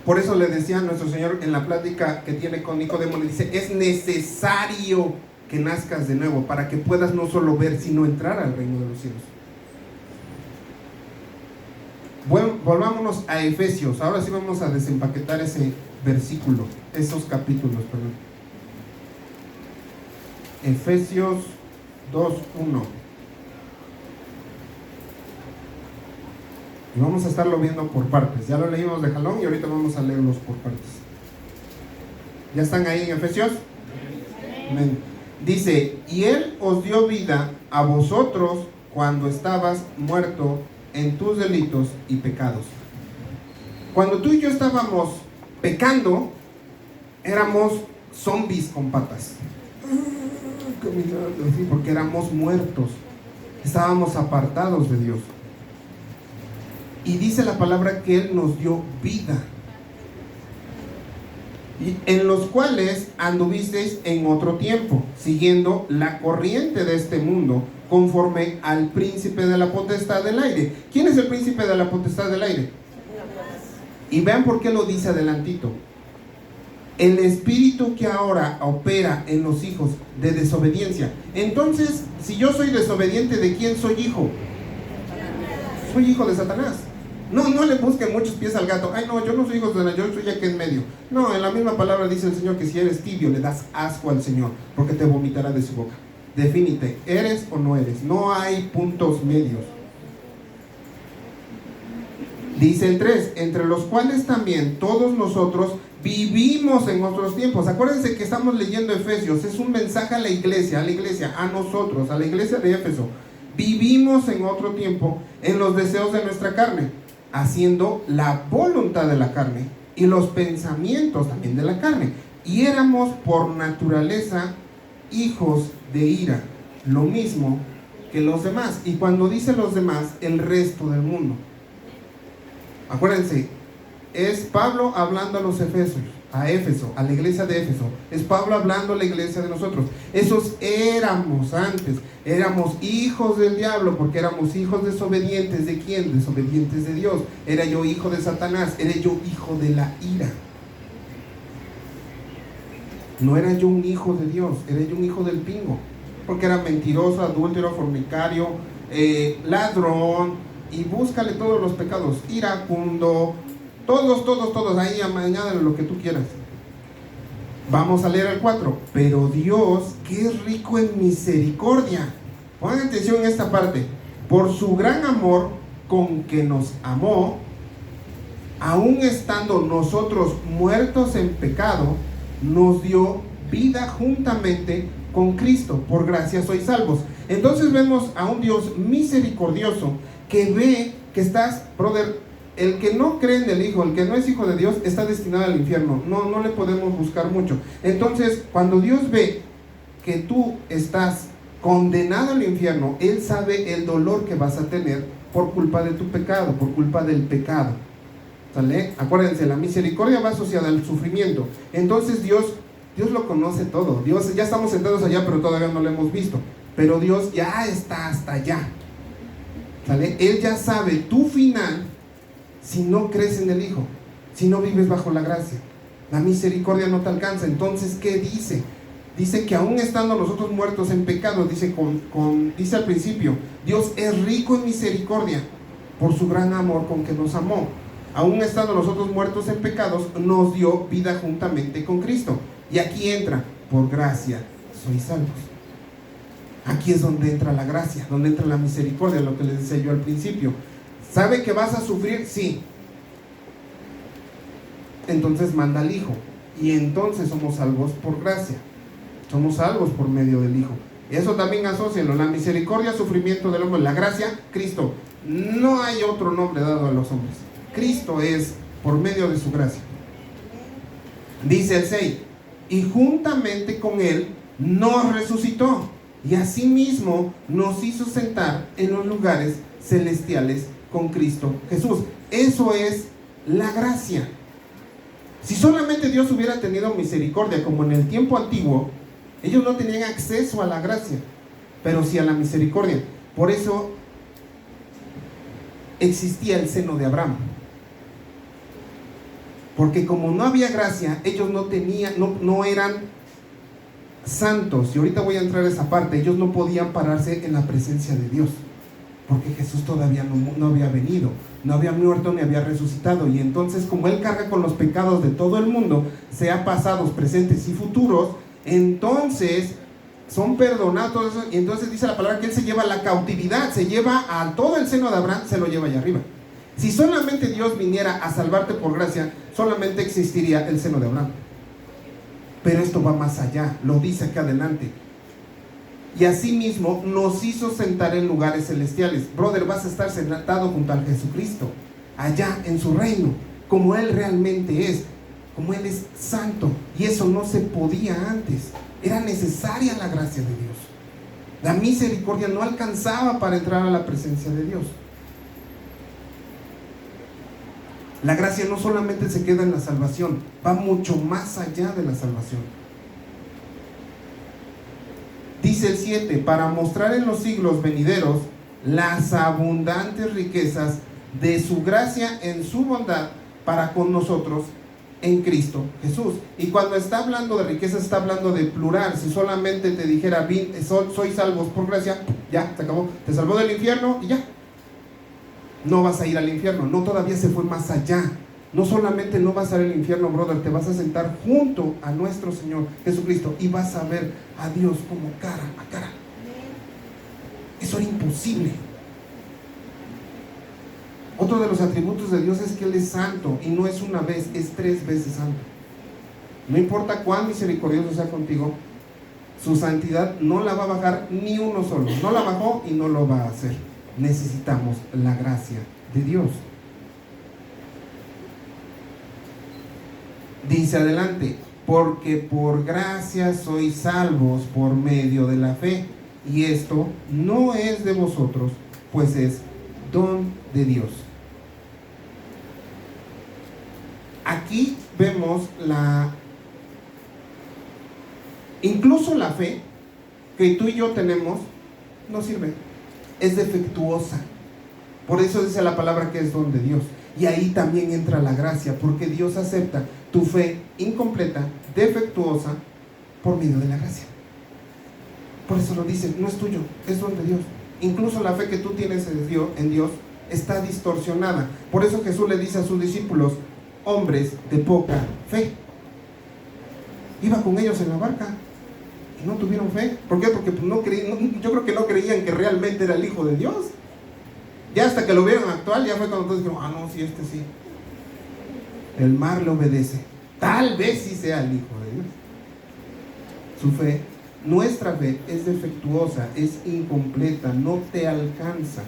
Por eso le decía a nuestro Señor en la plática que tiene con Nicodemo, le dice, es necesario que nazcas de nuevo para que puedas no solo ver, sino entrar al reino de los cielos. Bueno, volvámonos a Efesios. Ahora sí vamos a desempaquetar ese versículo, esos capítulos, perdón. Efesios 2:1. Y vamos a estarlo viendo por partes. Ya lo leímos de jalón y ahorita vamos a leerlos por partes. ¿Ya están ahí en Efesios? Amén. Dice, y Él os dio vida a vosotros cuando estabas muerto en tus delitos y pecados. Cuando tú y yo estábamos pecando, éramos zombies con patas. caminando así, porque éramos muertos, estábamos apartados de Dios. Y dice la palabra que Él nos dio vida, y en los cuales anduvisteis en otro tiempo, siguiendo la corriente de este mundo, conforme al príncipe de la potestad del aire. ¿Quién es el príncipe de la potestad del aire? Y vean por qué lo dice adelantito. El espíritu que ahora opera en los hijos de desobediencia. Entonces, si yo soy desobediente, ¿de quién soy hijo? Soy hijo de Satanás. No le busquen muchos pies al gato. Ay, no, yo no soy hijo de Satanás, yo soy aquí en medio. No, en la misma palabra dice el Señor que si eres tibio, le das asco al Señor, porque te vomitará de su boca. Defínite, ¿eres o no eres? No hay puntos medios. Dice el 3, entre los cuales también todos nosotros vivimos en otros tiempos. Acuérdense que estamos leyendo Efesios, es un mensaje a la iglesia, a nosotros, a la iglesia de Éfeso. Vivimos en otro tiempo en los deseos de nuestra carne, haciendo la voluntad de la carne y los pensamientos también de la carne. Y éramos por naturaleza hijos de ira, lo mismo que los demás. Y cuando dice los demás, el resto del mundo. Acuérdense, es Pablo hablando a los Efesios, a Éfeso, a la iglesia de Éfeso. Es Pablo hablando a la iglesia de nosotros. Esos éramos antes, éramos hijos del diablo, porque éramos hijos desobedientes. ¿De quién? Desobedientes de Dios. Era yo hijo de Satanás, era yo hijo de la ira. No era yo un hijo de Dios, era yo un hijo del pingo, porque era mentiroso, adúltero, fornicario, ladrón, y búscale todos los pecados, iracundo, todos, ahí añádale lo que tú quieras. Vamos a leer el 4. Pero Dios, que es rico en misericordia, pongan atención en esta parte, por su gran amor con que nos amó, aun estando nosotros muertos en pecado, nos dio vida juntamente con Cristo. Por gracia sois salvos. Entonces vemos a un Dios misericordioso que ve que estás, brother, el que no cree en el Hijo, el que no es hijo de Dios, está destinado al infierno. No le podemos buscar mucho. Entonces, cuando Dios ve que tú estás condenado al infierno, Él sabe el dolor que vas a tener por culpa de tu pecado, por culpa del pecado. ¿Sale? Acuérdense, la misericordia va asociada al sufrimiento. Entonces Dios lo conoce todo. Dios, ya estamos sentados allá, pero todavía no lo hemos visto. Pero Dios ya está hasta allá. ¿Sale? Él ya sabe tu final si no crees en el Hijo, si no vives bajo la gracia. La misericordia no te alcanza. Entonces, ¿qué dice? Dice que aún estando nosotros muertos en pecado, dice al principio, Dios es rico en misericordia por su gran amor con que nos amó. Aún estando nosotros muertos en pecados, nos dio vida juntamente con Cristo. Y aquí entra, por gracia sois salvos. Aquí es donde entra la gracia, donde entra la misericordia, lo que les decía yo al principio. ¿Sabe que vas a sufrir? Sí. Entonces manda al Hijo. Y entonces somos salvos por gracia. Somos salvos por medio del Hijo. Eso también asócialo. La misericordia, sufrimiento del hombre. La gracia, Cristo. No hay otro nombre dado a los hombres. Cristo es por medio de su gracia. Dice el 6. Y juntamente con Él nos resucitó. Y asimismo nos hizo sentar en los lugares celestiales con Cristo Jesús. Eso es la gracia. Si solamente Dios hubiera tenido misericordia como en el tiempo antiguo, ellos no tenían acceso a la gracia, pero sí a la misericordia. Por eso existía el seno de Abraham, porque como no había gracia, ellos no eran santos. Y ahorita voy a entrar a esa parte. Ellos no podían pararse en la presencia de Dios, porque Jesús todavía no había venido, no había muerto ni había resucitado. Y entonces, como Él carga con los pecados de todo el mundo, sea pasados, presentes y futuros, entonces son perdonados. Y entonces dice la palabra que Él se lleva la cautividad, se lleva a todo el seno de Abraham, se lo lleva allá arriba. Si solamente Dios viniera a salvarte por gracia, solamente existiría el seno de Abraham. Pero esto va más allá, lo dice acá adelante. Y asimismo nos hizo sentar en lugares celestiales. Brother, vas a estar sentado junto al Jesucristo, allá en su reino, como Él realmente es. como Él es santo. Y eso no se podía antes. Era necesaria la gracia de Dios. La misericordia no alcanzaba para entrar a la presencia de Dios. La gracia no solamente se queda en la salvación, va mucho más allá de la salvación. Dice el 7, para mostrar en los siglos venideros las abundantes riquezas de su gracia en su bondad para con nosotros en Cristo Jesús. Y cuando está hablando de riquezas, está hablando de plural. Si solamente te dijera, soy salvos por gracia, ya, se acabó. Te salvó del infierno y ya. No vas a ir al infierno. No, todavía se fue más allá. No solamente no vas a ir al infierno, brother, te vas a sentar junto a nuestro Señor Jesucristo y vas a ver a Dios como cara a cara. Eso era imposible. Otro de los atributos de Dios es que Él es santo, y no es una vez, es 3 veces santo. No importa cuán misericordioso sea contigo, su santidad no la va a bajar ni uno solo. No la bajó y no lo va a hacer. Necesitamos la gracia de Dios. Dice adelante, porque por gracia sois salvos por medio de la fe, y esto no es de vosotros, pues es don de Dios. Aquí vemos incluso la fe que tú y yo tenemos no sirve, es defectuosa. Por eso dice la palabra que es don de Dios. Y ahí también entra la gracia, porque Dios acepta tu fe incompleta, defectuosa, por medio de la gracia. Por eso lo dice, no es tuyo, es don de Dios. Incluso la fe que tú tienes en Dios está distorsionada. Por eso Jesús le dice a sus discípulos, hombres de poca fe. Iba con ellos en la barca y no tuvieron fe. ¿Por qué? Porque yo creo que no creían que realmente era el Hijo de Dios. Ya hasta que lo vieron actual, ya fue cuando todos dijeron, no, sí, este sí. El mar le obedece. Tal vez sí sea el Hijo de Dios. Su fe, nuestra fe, es defectuosa, es incompleta, no te alcanza.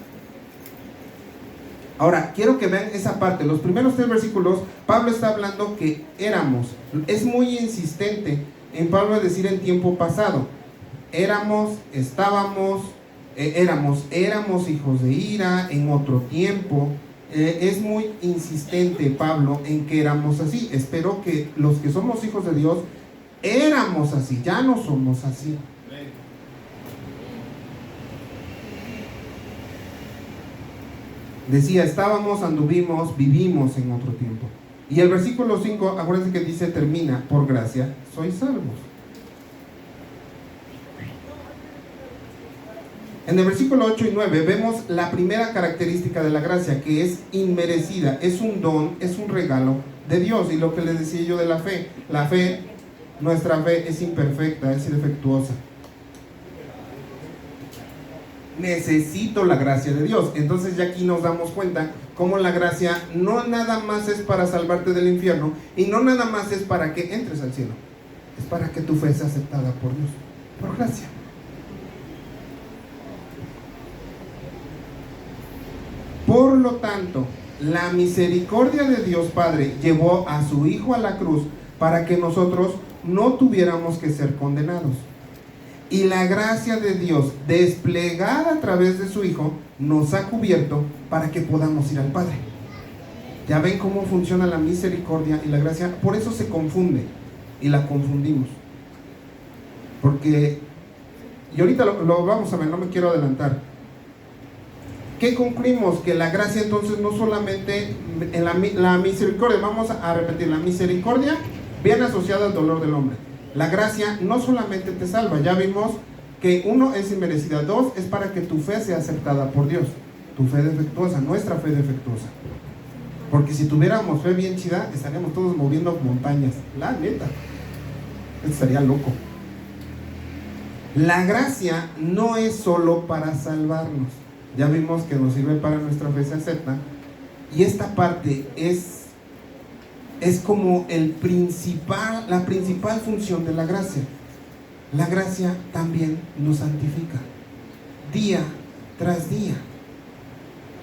Ahora, quiero que vean esa parte. Los primeros 3 versículos, Pablo está hablando que éramos. Es muy insistente en Pablo decir en tiempo pasado. Éramos, estábamos, éramos hijos de ira en otro tiempo. Es muy insistente Pablo en que éramos así. Espero que los que somos hijos de Dios éramos así, ya no somos así. Decía, estábamos, anduvimos, vivimos en otro tiempo. Y el versículo 5, acuérdense que dice, termina, por gracia sois salvos. En el versículo 8 y 9 vemos la primera característica de la gracia, que es inmerecida, es un don, es un regalo de Dios. Y lo que les decía yo de la fe, nuestra fe es imperfecta, es defectuosa. Necesito la gracia de Dios. Entonces ya aquí nos damos cuenta cómo la gracia no nada más es para salvarte del infierno, y no nada más es para que entres al cielo, es para que tu fe sea aceptada por Dios, por gracia. Por lo tanto, la misericordia de Dios Padre llevó a su Hijo a la cruz para que nosotros no tuviéramos que ser condenados. Y la gracia de Dios, desplegada a través de su Hijo, nos ha cubierto para que podamos ir al Padre. Ya ven cómo funciona la misericordia y la gracia. Por eso se confunde y la confundimos. Porque, y ahorita lo vamos a ver, no me quiero adelantar. ¿Qué concluimos? Que la gracia entonces no solamente en la misericordia, vamos a repetir, la misericordia viene asociada al dolor del hombre. La gracia no solamente te salva, ya vimos que 1 es inmerecida, 2 es para que tu fe sea aceptada por Dios. Tu fe defectuosa, nuestra fe defectuosa. Porque si tuviéramos fe bien chida, estaríamos todos moviendo montañas. La neta, estaría loco. La gracia no es solo para salvarnos. Ya vimos que nos sirve para nuestra fe se acepta. Y esta parte es como la principal función de la gracia. La gracia también nos santifica día tras día.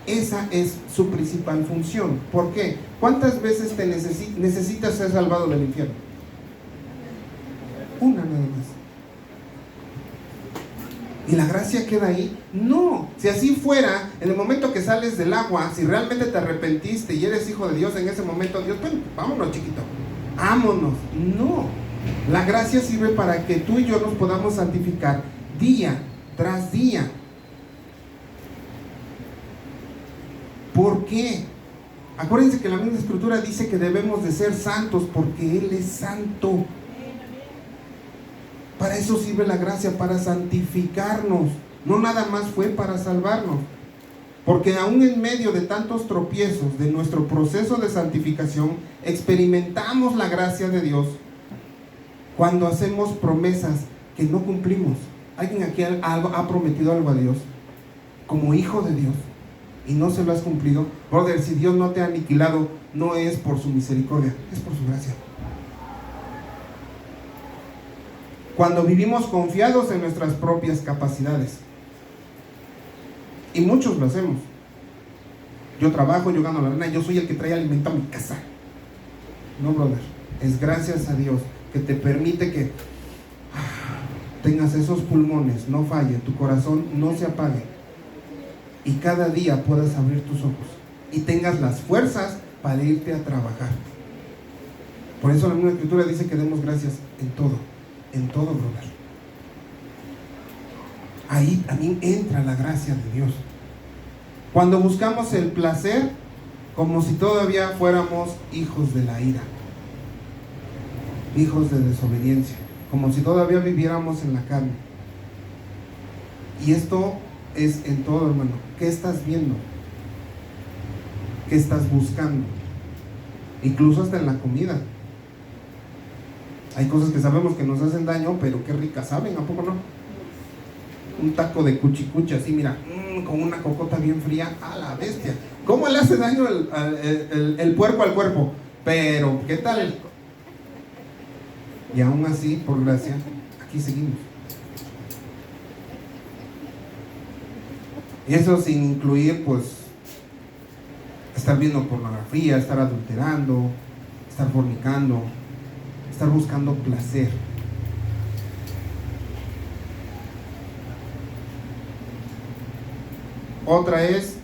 Esa es su principal función. ¿Por qué? ¿Cuántas veces te necesitas ser salvado del infierno? Una nada más. ¿Y la gracia queda ahí? No. Si así fuera, en el momento que sales del agua, si realmente te arrepentiste y eres hijo de Dios, en ese momento Dios, bueno, vámonos, chiquito, vámonos. No. La gracia sirve para que tú y yo nos podamos santificar día tras día. ¿Por qué? Acuérdense que la misma Escritura dice que debemos de ser santos porque Él es santo. Para eso sirve la gracia, para santificarnos. No nada más fue para salvarnos. Porque aún en medio de tantos tropiezos de nuestro proceso de santificación, experimentamos la gracia de Dios cuando hacemos promesas que no cumplimos. ¿Alguien aquí ha prometido algo a Dios como hijo de Dios y no se lo has cumplido? Brother, si Dios no te ha aniquilado, no es por su misericordia, es por su gracia. Cuando vivimos confiados en nuestras propias capacidades, y muchos lo hacemos. Yo trabajo, yo gano la lana, yo soy el que trae alimento a mi casa. No, brother, es gracias a Dios que te permite que tengas esos pulmones, no falle, tu corazón no se apague, y cada día puedas abrir tus ojos y tengas las fuerzas para irte a trabajar. Por eso la misma Escritura dice que demos gracias en todo, brother. Ahí también entra la gracia de Dios. Cuando buscamos el placer como si todavía fuéramos hijos de la ira, hijos de desobediencia, como si todavía viviéramos en la carne. Y esto es en todo, hermano. ¿Qué estás viendo? ¿Qué estás buscando? Incluso hasta en la comida. Hay cosas que sabemos que nos hacen daño, pero qué ricas saben, ¿a poco no? Un taco de cuchicuchi así, mira, con una cocota bien fría, a la bestia. ¿Cómo le hace daño el puerco al cuerpo? Pero, ¿qué tal? Y aún así, por gracia, aquí seguimos. Y eso sin incluir, pues, estar viendo pornografía, estar adulterando, estar fornicando, estar buscando placer. Otra es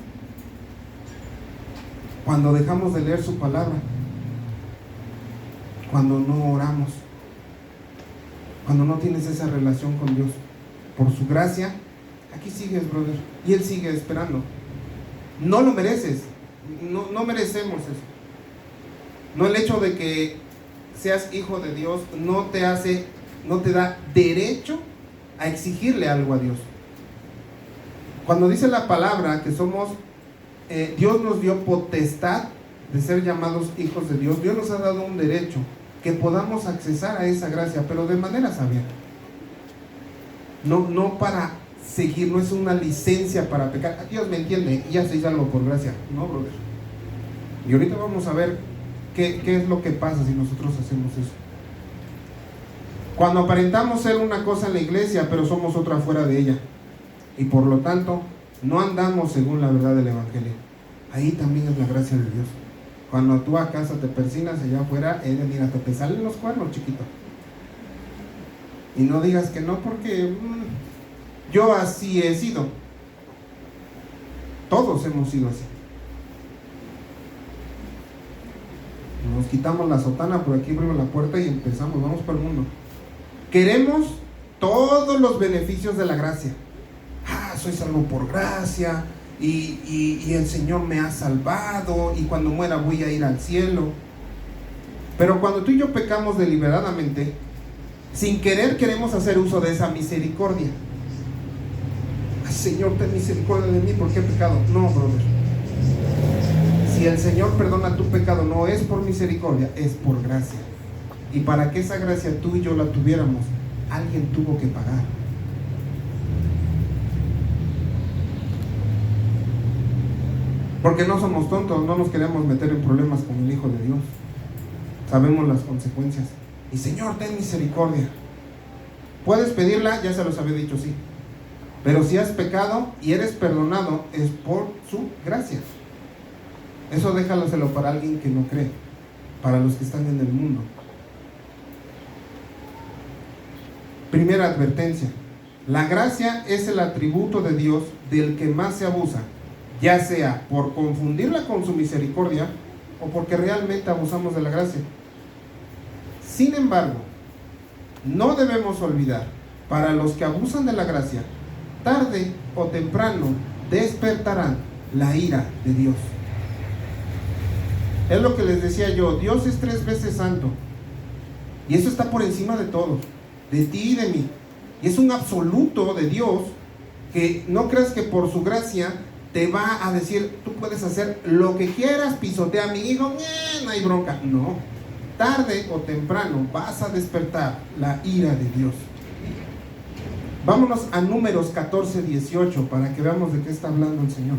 cuando dejamos de leer su palabra, cuando no oramos, cuando no tienes esa relación con Dios. Por su gracia, aquí sigues, brother, y Él sigue esperando. No lo mereces, no merecemos eso. No, el hecho de que seas hijo de Dios no te da derecho a exigirle algo a Dios. Cuando dice la palabra que somos, Dios nos dio potestad de ser llamados hijos de Dios. Dios nos ha dado un derecho que podamos accesar a esa gracia, pero de manera sabia. No para seguir, no es una licencia para pecar. Dios me entiende, ya se salvo por gracia. No, brother. Y ahorita vamos a ver qué es lo que pasa si nosotros hacemos eso. Cuando aparentamos ser una cosa en la iglesia, pero somos otra fuera de ella, y por lo tanto no andamos según la verdad del evangelio, ahí también es la gracia de Dios. Cuando tú a casa te persinas, allá afuera, mira, hasta te salen los cuernos, chiquito. Y no digas que no, porque yo así he sido. Todos hemos sido así. Nos quitamos la sotana, por aquí abrimos la puerta y empezamos, vamos por el mundo. Queremos todos los beneficios de la gracia. Soy salvo por gracia, y el Señor me ha salvado, y cuando muera voy a ir al cielo. Pero cuando tú y yo pecamos deliberadamente, sin querer queremos hacer uso de esa misericordia. Señor, ten misericordia de mí porque he pecado. No, brother. Si el Señor perdona tu pecado, no es por misericordia, es por gracia. Y para que esa gracia tú y yo la tuviéramos, alguien tuvo que pagar. Porque no somos tontos, no nos queremos meter en problemas con el Hijo de Dios. Sabemos las consecuencias. Y Señor, ten misericordia. ¿Puedes pedirla? Ya se los había dicho, sí. Pero si has pecado y eres perdonado, es por su gracia. Eso déjaloselo para alguien que no cree, para los que están en el mundo. Primera advertencia: la gracia es el atributo de Dios del que más se abusa, ya sea por confundirla con su misericordia o porque realmente abusamos de la gracia. Sin embargo, no debemos olvidar, para los que abusan de la gracia, tarde o temprano despertarán la ira de Dios. Es lo que les decía yo, Dios es 3 veces santo, y eso está por encima de todos, de ti y de mí. Y es un absoluto de Dios, que no creas que por su gracia te va a decir, tú puedes hacer lo que quieras, pisotea a mi hijo, no hay bronca. No, tarde o temprano vas a despertar la ira de Dios. Vámonos a Números 14:18 para que veamos de qué está hablando el Señor.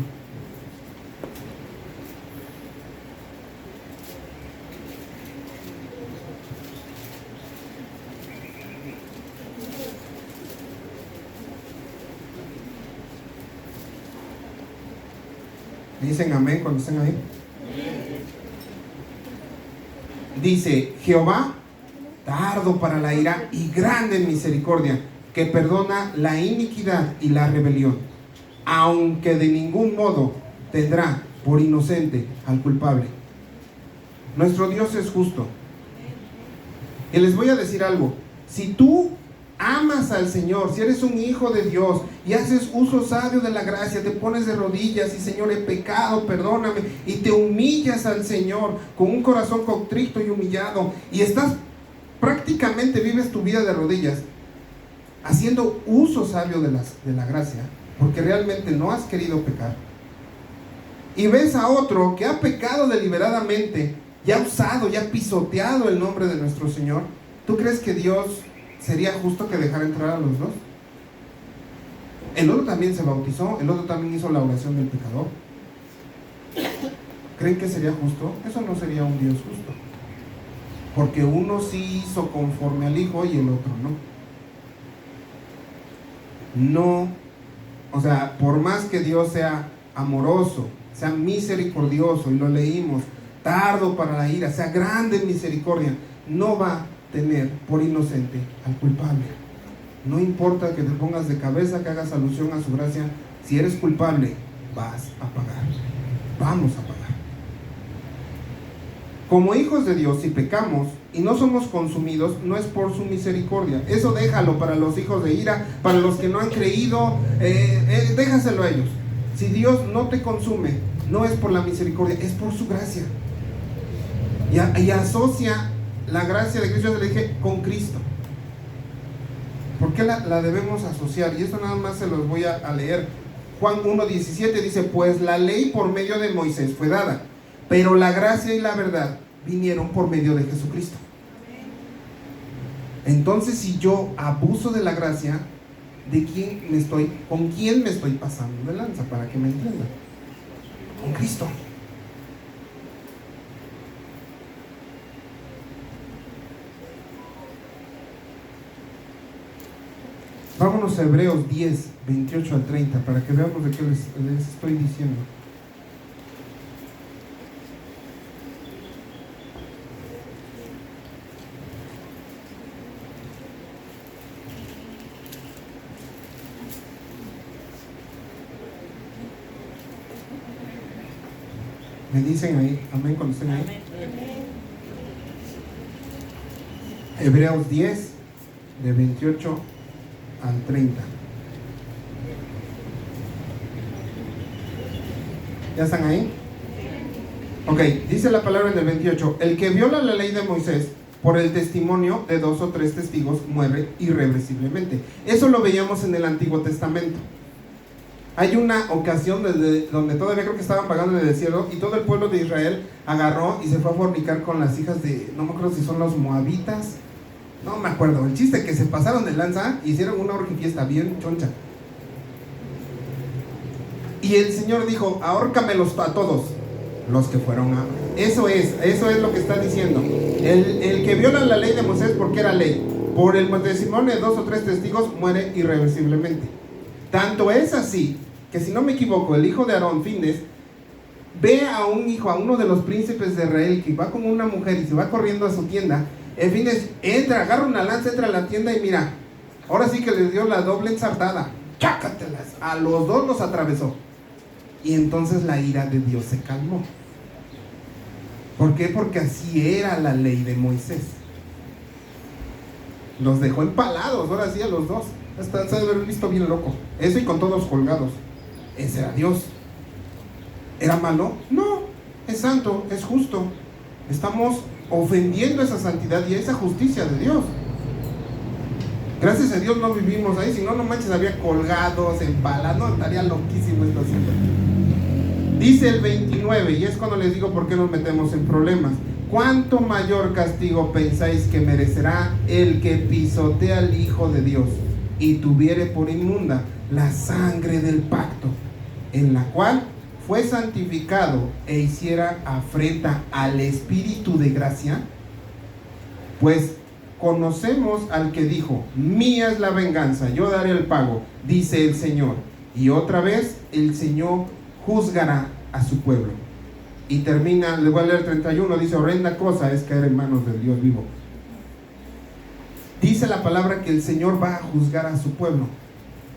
Dicen amén cuando estén ahí. Dice: Jehová, tardo para la ira y grande en misericordia, que perdona la iniquidad y la rebelión, aunque de ningún modo tendrá por inocente al culpable. Nuestro Dios es justo. Y les voy a decir algo: si tú amas al Señor, si eres un hijo de Dios y haces uso sabio de la gracia, te pones de rodillas y Señor, he pecado, perdóname, y te humillas al Señor con un corazón contrito y humillado, y prácticamente vives tu vida de rodillas haciendo uso sabio de la gracia, porque realmente no has querido pecar, y ves a otro que ha pecado deliberadamente y ha usado y ha pisoteado el nombre de nuestro Señor, ¿tú crees que Dios sería justo que dejara entrar a los dos? El otro también se bautizó, el otro también hizo la oración del pecador. ¿Creen que sería justo? Eso no sería un Dios justo, porque uno sí hizo conforme al Hijo y el otro no. O sea, por más que Dios sea amoroso, sea misericordioso, y lo leímos, tardo para la ira, sea grande en misericordia, no va a tener por inocente al culpable. No importa que te pongas de cabeza, que hagas alusión a su gracia, si eres culpable, vas a pagar. Vamos a pagar. Como hijos de Dios, si pecamos y no somos consumidos, no es por su misericordia. Eso déjalo para los hijos de ira, para los que no han creído, déjaselo a ellos. Si Dios no te consume, no es por la misericordia, es por su gracia. Y asocia la gracia de Cristo, yo le dije, con Cristo. ¿Por qué la debemos asociar? Y esto nada más se los voy a leer. Juan 1:17 dice: pues la ley por medio de Moisés fue dada, pero la gracia y la verdad vinieron por medio de Jesucristo. Entonces, si yo abuso de la gracia, ¿con quién me estoy pasando de lanza? Para que me entiendan. Con Cristo. Vámonos a Hebreos 10:28-30 para que veamos de qué les estoy diciendo. Me dicen ahí, amén, cuando estén ahí. Amén. Hebreos 10, de 28 al 30. ¿Ya están ahí? Ok, dice la palabra en el 28: el que viola la ley de Moisés por el testimonio de 2 o 3 testigos muere irreversiblemente. Eso lo veíamos en el Antiguo Testamento. Hay una ocasión donde todavía creo que estaban vagando en el desierto, y todo el pueblo de Israel agarró y se fue a fornicar con las hijas de, no me acuerdo si son los moabitas, no me acuerdo. El chiste es que se pasaron de lanza, hicieron una orgía fiesta bien choncha. Y el Señor dijo: ahórcamelos a todos los que fueron a... Eso es lo que está diciendo. El que viola la ley de Moisés, porque era ley, por el testimonio de 2 o 3 testigos muere irreversiblemente. Tanto es así que, si no me equivoco, el hijo de Aarón, Findes, ve a un hijo, a uno de los príncipes de Israel, que va con una mujer y se va corriendo a su tienda. El Findes entra, agarra una lanza, entra a la tienda y mira, ahora sí que le dio la doble ensartada. ¡Chácatelas! A los dos los atravesó. Y entonces la ira de Dios se calmó. ¿Por qué? Porque así era la ley de Moisés. Los dejó empalados, ahora sí, a los dos. Hasta se debe haber visto bien loco. Eso y con todos colgados. Ese era Dios. ¿Era malo? No, es santo, es justo. Estamos ofendiendo esa santidad y esa justicia de Dios. Gracias a Dios no vivimos ahí, si no, no manches, había colgados, empalados, no, estaría loquísimo esto así. Dice el 29, y es cuando les digo por qué nos metemos en problemas. ¿Cuánto mayor castigo pensáis que merecerá el que pisotea al Hijo de Dios y tuviere por inmunda la sangre del pacto, en la cual fue santificado e hiciera afrenta al Espíritu de gracia? Pues conocemos al que dijo: mía es la venganza, yo daré el pago, dice el Señor. Y otra vez el Señor juzgará a su pueblo. Y termina, le voy a leer 31, dice: horrenda cosa es caer en manos del Dios vivo. Dice la palabra que el Señor va a juzgar a su pueblo.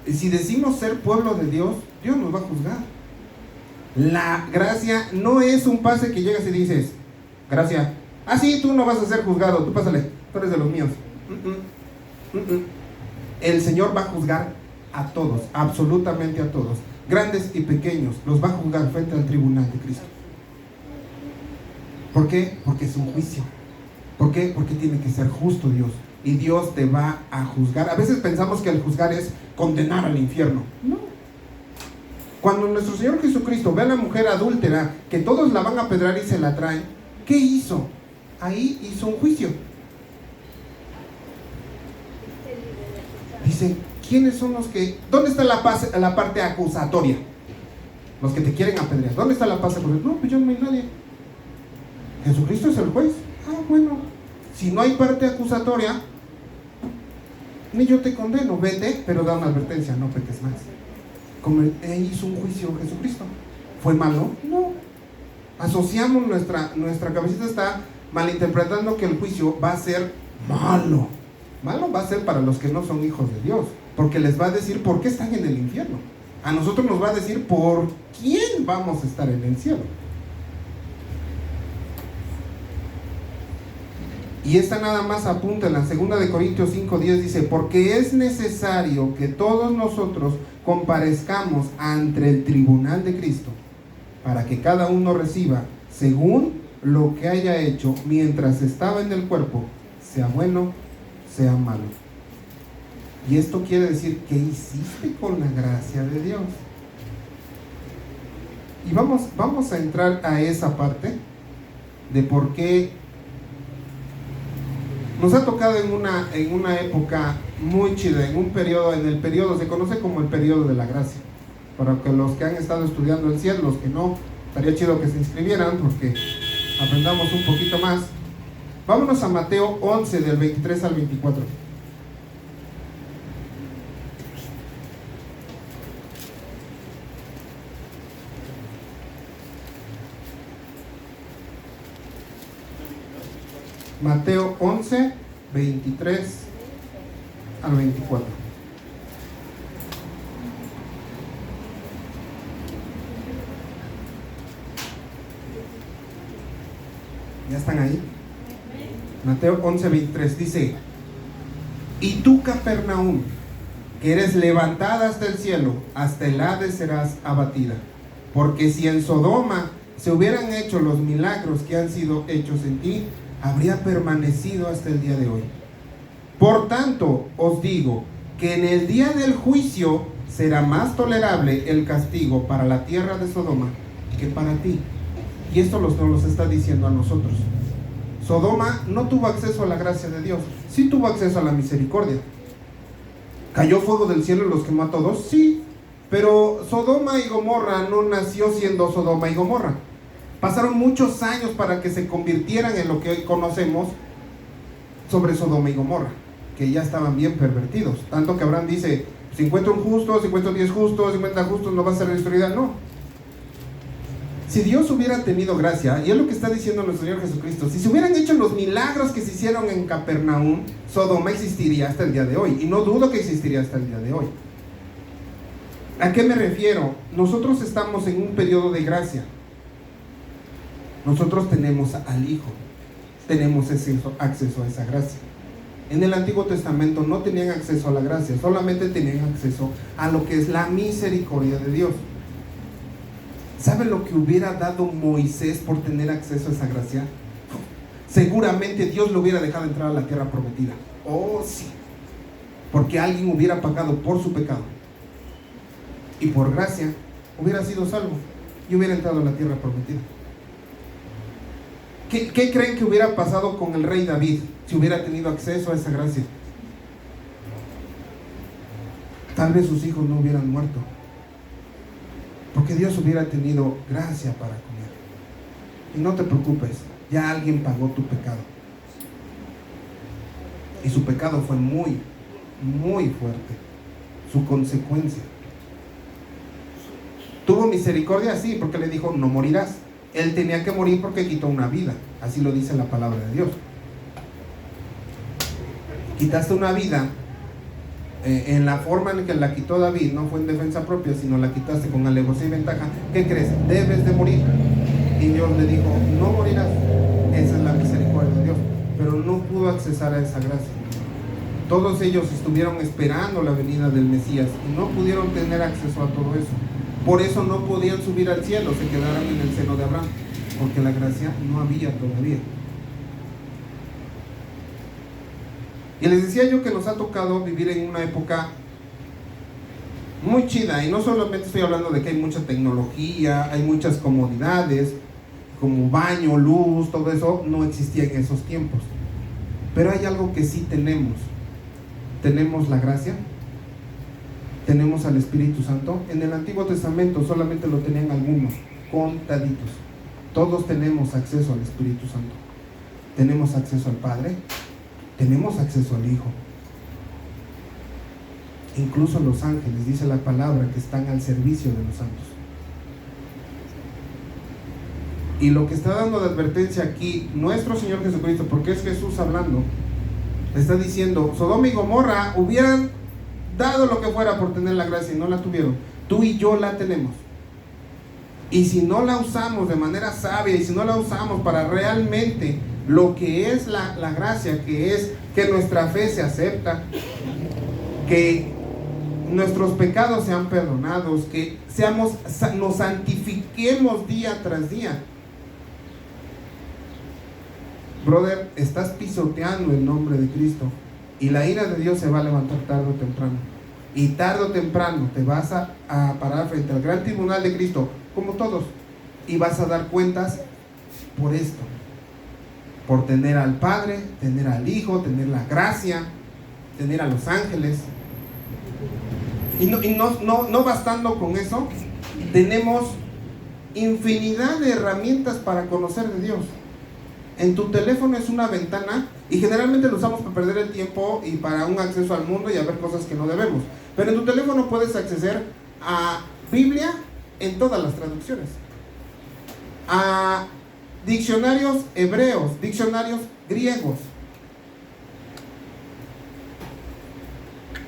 Y si decimos ser pueblo de Dios, Dios nos va a juzgar. La gracia no es un pase que llegas y dices: gracia, sí, tú no vas a ser juzgado, tú pásale, tú eres de los míos. El Señor va a juzgar a todos, absolutamente a todos, grandes y pequeños, los va a juzgar frente al tribunal de Cristo. ¿Por qué? Porque es un juicio. ¿Por qué? Porque tiene que ser justo Dios. Y Dios te va a juzgar. A veces pensamos que el juzgar es condenar al infierno. No. Cuando nuestro Señor Jesucristo ve a la mujer adúltera, que todos la van a apedrear y se la traen, ¿qué hizo? Ahí hizo un juicio. Dice: ¿quiénes son los que...? ¿Dónde está la parte acusatoria? Los que te quieren apedrear. ¿Dónde está la parte acusatoria? No, pues yo no hay nadie. Jesucristo es el juez. Bueno, si no hay parte acusatoria, ni yo te condeno, vete, pero da una advertencia: no peques más. Como él hizo un juicio Jesucristo. ¿Fue malo? No. Asociamos, nuestra cabecita está malinterpretando que el juicio va a ser malo. Malo va a ser para los que no son hijos de Dios, porque les va a decir por qué están en el infierno. A nosotros nos va a decir por quién vamos a estar en el cielo. Y esta nada más apunta en la 2 de Corintios 5:10, dice: porque es necesario que todos nosotros comparezcamos ante el tribunal de Cristo, para que cada uno reciba según lo que haya hecho mientras estaba en el cuerpo, sea bueno, sea malo. Y esto quiere decir: ¿qué hiciste con la gracia de Dios? Y vamos a entrar a esa parte de por qué nos ha tocado en una época muy chida, en el periodo, se conoce como el periodo de la gracia. Para que los que han estado estudiando el cielo, los que no, estaría chido que se inscribieran porque aprendamos un poquito más. Vámonos a Mateo 11, del 23 al 24. Mateo 11, 23 al 24. ¿Ya están ahí? Mateo 11, 23 dice: y tú, Capernaum, que eres levantada hasta el cielo, hasta el Hades serás abatida. Porque si en Sodoma se hubieran hecho los milagros que han sido hechos en ti, habría permanecido hasta el día de hoy. Por tanto, os digo que en el día del juicio será más tolerable el castigo para la tierra de Sodoma que para ti. Y esto nos los está diciendo a nosotros. Sodoma no tuvo acceso a la gracia de Dios, sí tuvo acceso a la misericordia. ¿Cayó fuego del cielo y los quemó a todos? Sí, pero Sodoma y Gomorra no nació siendo Sodoma y Gomorra. Pasaron muchos años para que se convirtieran en lo que hoy conocemos sobre Sodoma y Gomorra, que ya estaban bien pervertidos. Tanto que Abraham dice: Si encuentro un justo, si encuentro 10 justos, 50 justos, no va a ser destruida. No. Si Dios hubiera tenido gracia, y es lo que está diciendo nuestro Señor Jesucristo, si se hubieran hecho los milagros que se hicieron en Capernaum, Sodoma existiría hasta el día de hoy. Y no dudo que existiría hasta el día de hoy. ¿A qué me refiero? Nosotros estamos en un periodo de gracia. Nosotros tenemos al Hijo, tenemos acceso a esa gracia. En el Antiguo Testamento no tenían acceso a la gracia, solamente tenían acceso a lo que es la misericordia de Dios. ¿Sabe lo que hubiera dado Moisés por tener acceso a esa gracia? Seguramente Dios lo hubiera dejado entrar a la tierra prometida. Oh, sí. Porque alguien hubiera pagado por su pecado. Y por gracia hubiera sido salvo y hubiera entrado a la tierra prometida. ¿Qué creen que hubiera pasado con el rey David si hubiera tenido acceso a esa gracia? Tal vez sus hijos no hubieran muerto, porque Dios hubiera tenido gracia para con él. Y no te preocupes, ya alguien pagó tu pecado. Y su pecado fue muy, muy fuerte. Su consecuencia. ¿Tuvo misericordia? Sí, porque le dijo, no morirás. Él tenía que morir porque quitó una vida. Así lo dice la palabra de Dios. Quitaste una vida en la forma en que la quitó David. No fue en defensa propia, sino la quitaste con alevosía y ventaja. ¿Qué crees? Debes de morir. Y Dios le dijo, no morirás. Esa es la misericordia de Dios. Pero no pudo accesar a esa gracia. Todos ellos estuvieron esperando la venida del Mesías y no pudieron tener acceso a todo eso. Por eso no podían subir al cielo, se quedaron en el seno de Abraham, porque la gracia no había todavía. Y les decía yo que nos ha tocado vivir en una época muy chida, y no solamente estoy hablando de que hay mucha tecnología, hay muchas comodidades, como baño, luz, todo eso no existía en esos tiempos. Pero hay algo que sí tenemos. Tenemos la gracia. Tenemos al Espíritu Santo. En el Antiguo Testamento solamente lo tenían algunos, contaditos. Todos tenemos acceso al Espíritu Santo. Tenemos acceso al Padre. Tenemos acceso al Hijo. Incluso los ángeles, dice la palabra, que están al servicio de los santos. Y lo que está dando de advertencia aquí nuestro Señor Jesucristo, porque es Jesús hablando, está diciendo, Sodoma y Gomorra hubieran dado lo que fuera por tener la gracia y no la tuvieron. Tú y yo la tenemos. Y si no la usamos de manera sabia, y si no la usamos para realmente lo que es la gracia, que es que nuestra fe se acepta, que nuestros pecados sean perdonados, que nos santifiquemos día tras día. Brother, estás pisoteando el nombre de Cristo. Y la ira de Dios se va a levantar tarde o temprano. Y tarde o temprano te vas a parar frente al gran tribunal de Cristo, como todos. Y vas a dar cuentas por esto. Por tener al Padre, tener al Hijo, tener la gracia, tener a los ángeles. Y no bastando con eso, tenemos infinidad de herramientas para conocer de Dios. En tu teléfono es una ventana y generalmente lo usamos para perder el tiempo y para un acceso al mundo y a ver cosas que no debemos. Pero en tu teléfono puedes acceder a Biblia en todas las traducciones, a diccionarios hebreos, diccionarios griegos,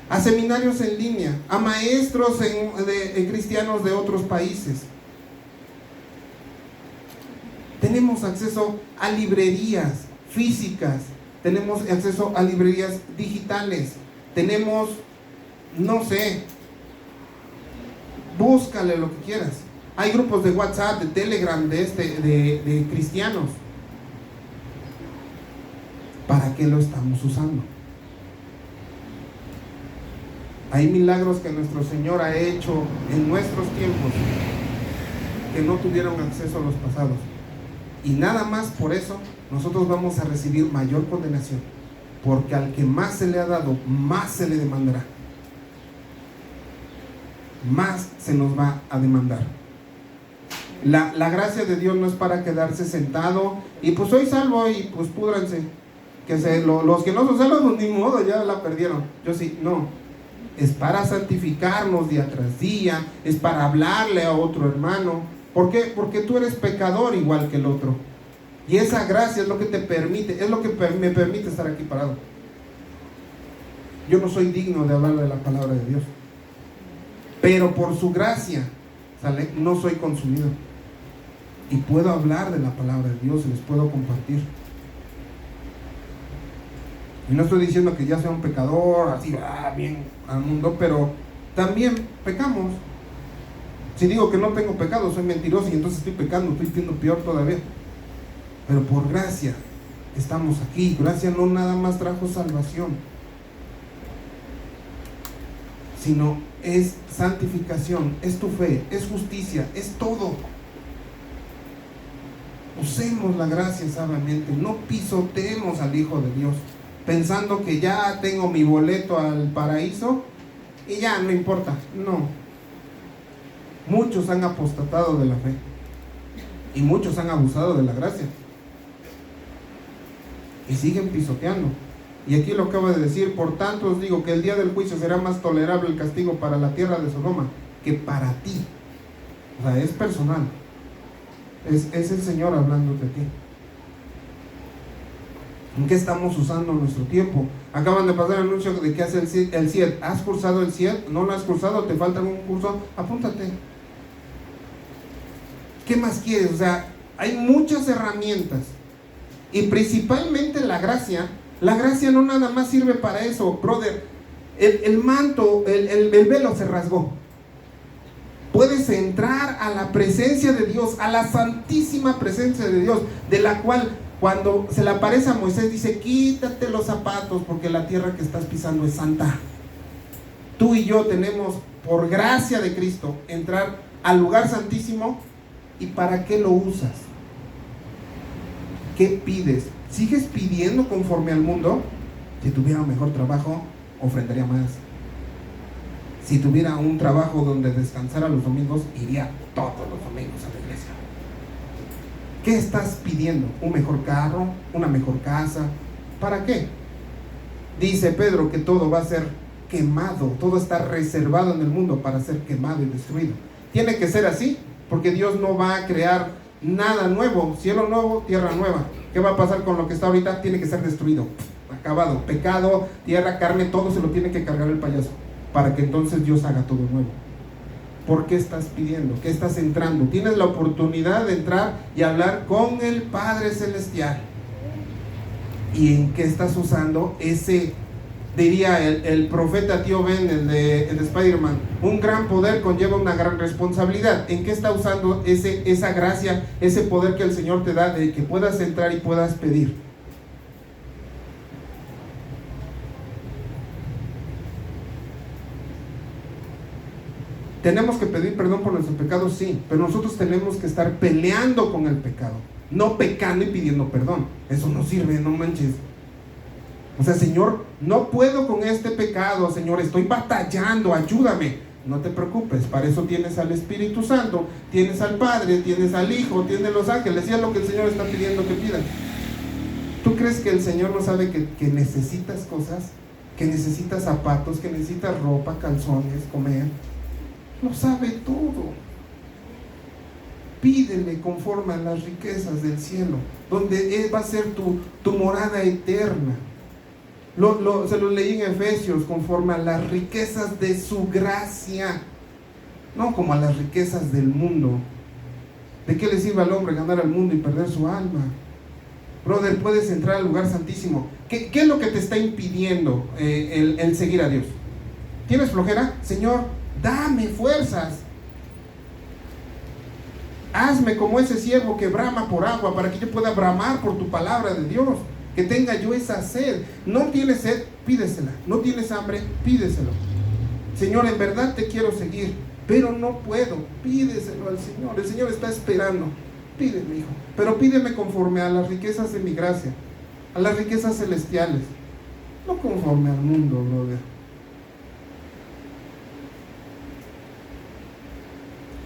a seminarios en línea, a maestros cristianos de otros países. Tenemos acceso a librerías físicas, tenemos acceso a librerías digitales, tenemos, no sé, búscale lo que quieras. Hay grupos de WhatsApp, de Telegram, de cristianos. ¿Para qué lo estamos usando? Hay milagros que nuestro Señor ha hecho en nuestros tiempos que no tuvieron acceso a los pasados. Y nada más por eso nosotros vamos a recibir mayor condenación, porque al que más se le ha dado, más se le demandará. Más se nos va a demandar. La gracia de Dios no es para quedarse sentado y pues soy salvo y pues púdranse. Los que no son salvos, pues, ni modo, ya la perdieron. Yo sí, no. es para santificarnos día tras día, es para hablarle a otro hermano. ¿Por qué? Porque tú eres pecador igual que el otro. Y esa gracia es lo que te permite, es lo que me permite estar aquí parado. Yo no soy digno de hablar de la palabra de Dios, pero por su gracia, ¿sale?, no soy consumido. Y puedo hablar de la palabra de Dios y les puedo compartir. Y no estoy diciendo que ya sea un pecador, así, bien al mundo, pero también pecamos. Si digo que no tengo pecado, soy mentiroso y entonces estoy pecando, estoy siendo peor todavía. Pero por gracia estamos aquí. Gracia no nada más trajo salvación, sino es santificación, es tu fe, es justicia, es todo. Usemos la gracia sabiamente, no pisoteemos al Hijo de Dios, pensando que ya tengo mi boleto al paraíso y ya no importa. No. Muchos han apostatado de la fe y muchos han abusado de la gracia y siguen pisoteando. Y aquí lo acaba de decir: por tanto os digo que el día del juicio será más tolerable el castigo para la tierra de Sodoma que para ti. O sea, es personal. Es el Señor hablándote a ti. ¿En qué estamos usando nuestro tiempo? Acaban de pasar el anuncio de que hace el CIED. ¿Has cursado el CIED? ¿No lo has cursado? ¿Te falta algún curso? Apúntate. ¿Qué más quieres? O sea, hay muchas herramientas. Y principalmente la gracia. La gracia no nada más sirve para eso, brother. El manto, el velo se rasgó. Puedes entrar a la presencia de Dios, a la santísima presencia de Dios, de la cual cuando se le aparece a Moisés dice: quítate los zapatos porque la tierra que estás pisando es santa. Tú y yo tenemos, por gracia de Cristo, entrar al lugar santísimo. ¿Y para qué lo usas? ¿Qué pides? ¿Sigues pidiendo conforme al mundo? Si tuviera un mejor trabajo, ofrendaría más. Si tuviera un trabajo donde descansara los domingos, iría todos los domingos a la iglesia. ¿Qué estás pidiendo? ¿Un mejor carro? ¿Una mejor casa? ¿Para qué? Dice Pedro que todo va a ser quemado, todo está reservado en el mundo para ser quemado y destruido. Tiene que ser así, porque Dios no va a crear nada nuevo, cielo nuevo, tierra nueva. ¿Qué va a pasar con lo que está ahorita? Tiene que ser destruido, acabado. Pecado, tierra, carne, todo se lo tiene que cargar el payaso, para que entonces Dios haga todo nuevo. ¿Por qué estás pidiendo? ¿Qué estás entrando? Tienes la oportunidad de entrar y hablar con el Padre Celestial. ¿Y en qué estás usando ese? Diría el profeta Tío Ben, el de Spider-Man: un gran poder conlleva una gran responsabilidad. ¿En qué está usando esa gracia, ese poder que el Señor te da de que puedas entrar y puedas pedir? Tenemos que pedir perdón por nuestros pecados, sí, pero nosotros tenemos que estar peleando con el pecado, no pecando y pidiendo perdón. Eso no sirve, no manches. O sea: Señor, no puedo con este pecado, Señor, estoy batallando, ayúdame. No te preocupes, para eso tienes al Espíritu Santo, tienes al Padre, tienes al Hijo, tienes los ángeles, y es lo que el Señor está pidiendo que pidan. ¿Tú crees que el Señor no sabe que necesitas cosas? Que necesitas zapatos, que necesitas ropa, calzones, comer. Lo sabe todo. Pídele conforme a las riquezas del cielo, donde Él va a ser tu morada eterna. Se lo leí en Efesios: conforme a las riquezas de su gracia, no como a las riquezas del mundo. ¿De qué le sirve al hombre ganar al mundo y perder su alma? Brother, puedes entrar al lugar santísimo. ¿Qué es lo que te está impidiendo el seguir a Dios? ¿Tienes flojera? Señor, dame fuerzas. Hazme como ese siervo que brama por agua, para que yo pueda bramar por tu palabra de Dios. Que tenga yo esa sed. No tienes sed, pídesela. No tienes hambre, pídeselo. Señor, en verdad te quiero seguir, pero no puedo. Pídeselo al Señor. El Señor está esperando. Pídeme, hijo, pero pídeme conforme a las riquezas de mi gracia, a las riquezas celestiales, no conforme al mundo, brother.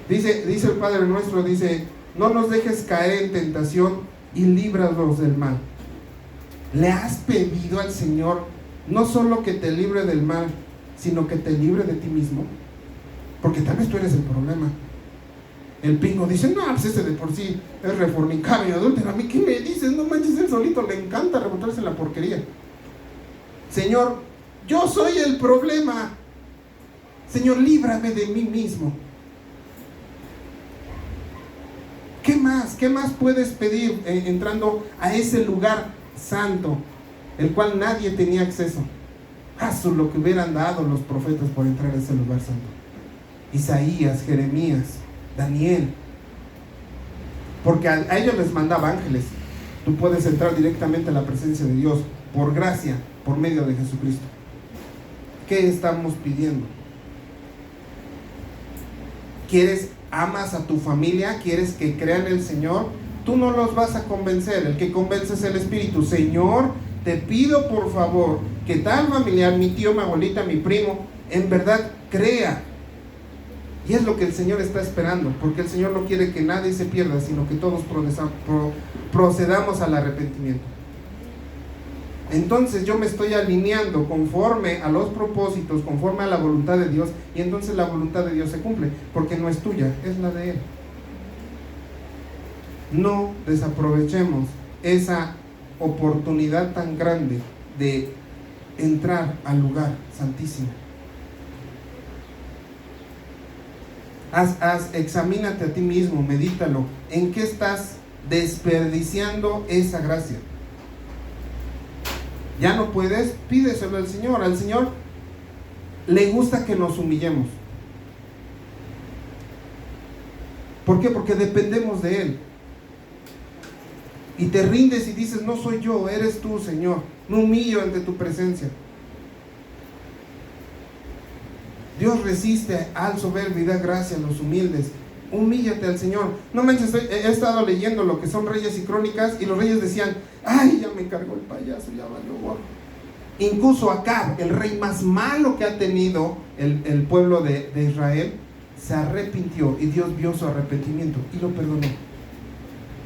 Dice el Padre nuestro, dice: no nos dejes caer en tentación y líbranos del mal. ¿Le has pedido al Señor no solo que te libre del mal, sino que te libre de ti mismo, porque tal vez tú eres el problema. El pingo dice, no, pues ese de por sí es refornicado y adúltero. A mí, ¿qué me dices? No manches, él solito le encanta rebotarse en la porquería. Señor, yo soy el problema. Señor, líbrame de mí mismo. ¿Qué más? ¿Qué más puedes pedir entrando a ese lugar santo, el cual nadie tenía acceso? Eso lo que hubieran dado los profetas por entrar a ese lugar santo. Isaías, Jeremías, Daniel. Porque a ellos les mandaba ángeles. Tú puedes entrar directamente a la presencia de Dios por gracia, por medio de Jesucristo. ¿Qué estamos pidiendo? ¿Amas a tu familia? ¿Quieres que crean en el Señor? Tú no los vas a convencer. El que convence es el Espíritu. Señor, te pido por favor que tal familiar, mi tío, mi abuelita, mi primo, en verdad crea. Y es lo que el Señor está esperando, porque el Señor no quiere que nadie se pierda, sino que todos procedamos al arrepentimiento. Entonces yo me estoy alineando conforme a los propósitos, conforme a la voluntad de Dios, y entonces la voluntad de Dios se cumple, porque no es tuya, es la de Él. No desaprovechemos esa oportunidad tan grande de entrar al lugar santísimo. Examínate a ti mismo, medítalo. ¿En qué estás desperdiciando esa gracia? Ya no puedes, pídeselo al Señor. Al Señor le gusta que nos humillemos. ¿Por qué? Porque dependemos de Él. Y te rindes y dices, no soy yo, eres tú, Señor. Me humillo ante tu presencia. Dios resiste al soberbio y da gracia a los humildes. Humíllate al Señor. No manches, he estado leyendo lo que son Reyes y Crónicas, y los reyes decían, ay, ya me cargó el payaso, ya valió gorro. Incluso Acab, el rey más malo que ha tenido el pueblo de Israel, se arrepintió, y Dios vio su arrepentimiento y lo perdonó.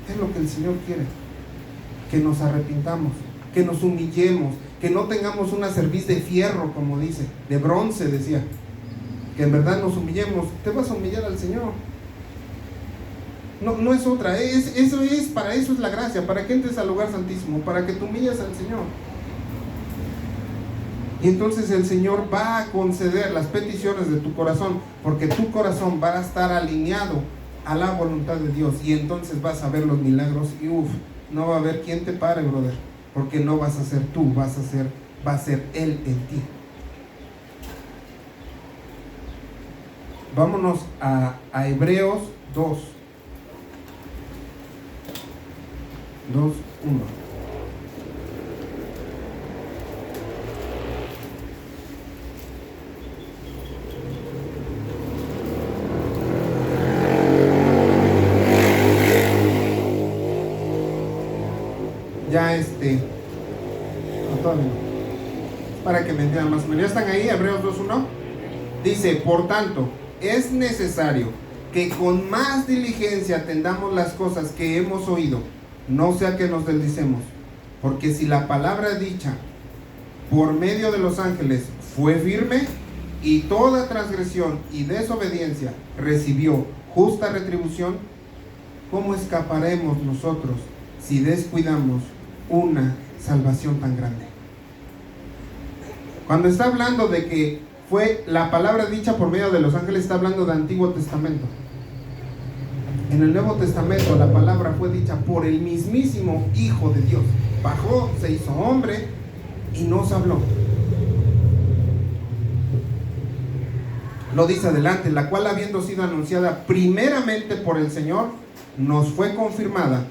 Es lo que el Señor quiere, que nos arrepintamos, que nos humillemos, que no tengamos una cerviz de fierro, como dice, de bronce decía, que en verdad nos humillemos. Te vas a humillar al Señor. No es otra, para eso es la gracia, para que entres al lugar santísimo, para que te humilles al Señor. Y entonces el Señor va a conceder las peticiones de tu corazón, porque tu corazón va a estar alineado a la voluntad de Dios, y entonces vas a ver los milagros, y no va a haber quien te pare, brother, porque no vas a ser tú, va a ser Él en ti. Vámonos a Hebreos 2, 1. Ya no, todavía no. Para que me entiendan más o menos. ¿Ya están ahí? Hebreos 2:1. Dice, por tanto, es necesario que con más diligencia atendamos las cosas que hemos oído, no sea que nos deslicemos, porque si la palabra dicha por medio de los ángeles fue firme, y toda transgresión y desobediencia recibió justa retribución, ¿cómo escaparemos nosotros si descuidamos una salvación tan grande? Cuando está hablando de que fue la palabra dicha por medio de los ángeles, está hablando de Antiguo Testamento. En el Nuevo Testamento la palabra fue dicha por el mismísimo Hijo de Dios. Bajó, se hizo hombre y nos habló. Lo dice adelante, la cual, habiendo sido anunciada primeramente por el Señor, nos fue confirmada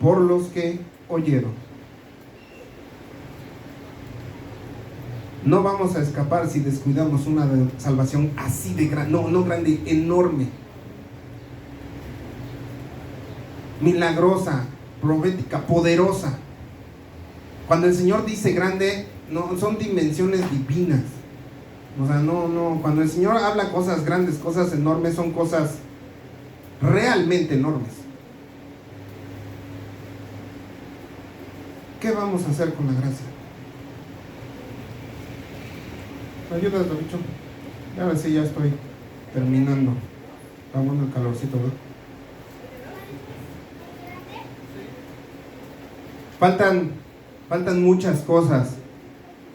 por los que oyeron. No vamos a escapar si descuidamos una salvación así de grande, no grande, enorme, milagrosa, profética, poderosa. Cuando el Señor dice grande, no son dimensiones divinas. O sea, cuando el Señor habla cosas grandes, cosas enormes, son cosas realmente enormes. ¿Qué vamos a hacer con la gracia? ¿Me ayudas, Davicho? Ahora sí, ya estoy terminando. Está bueno el calorcito, ¿no? Faltan muchas cosas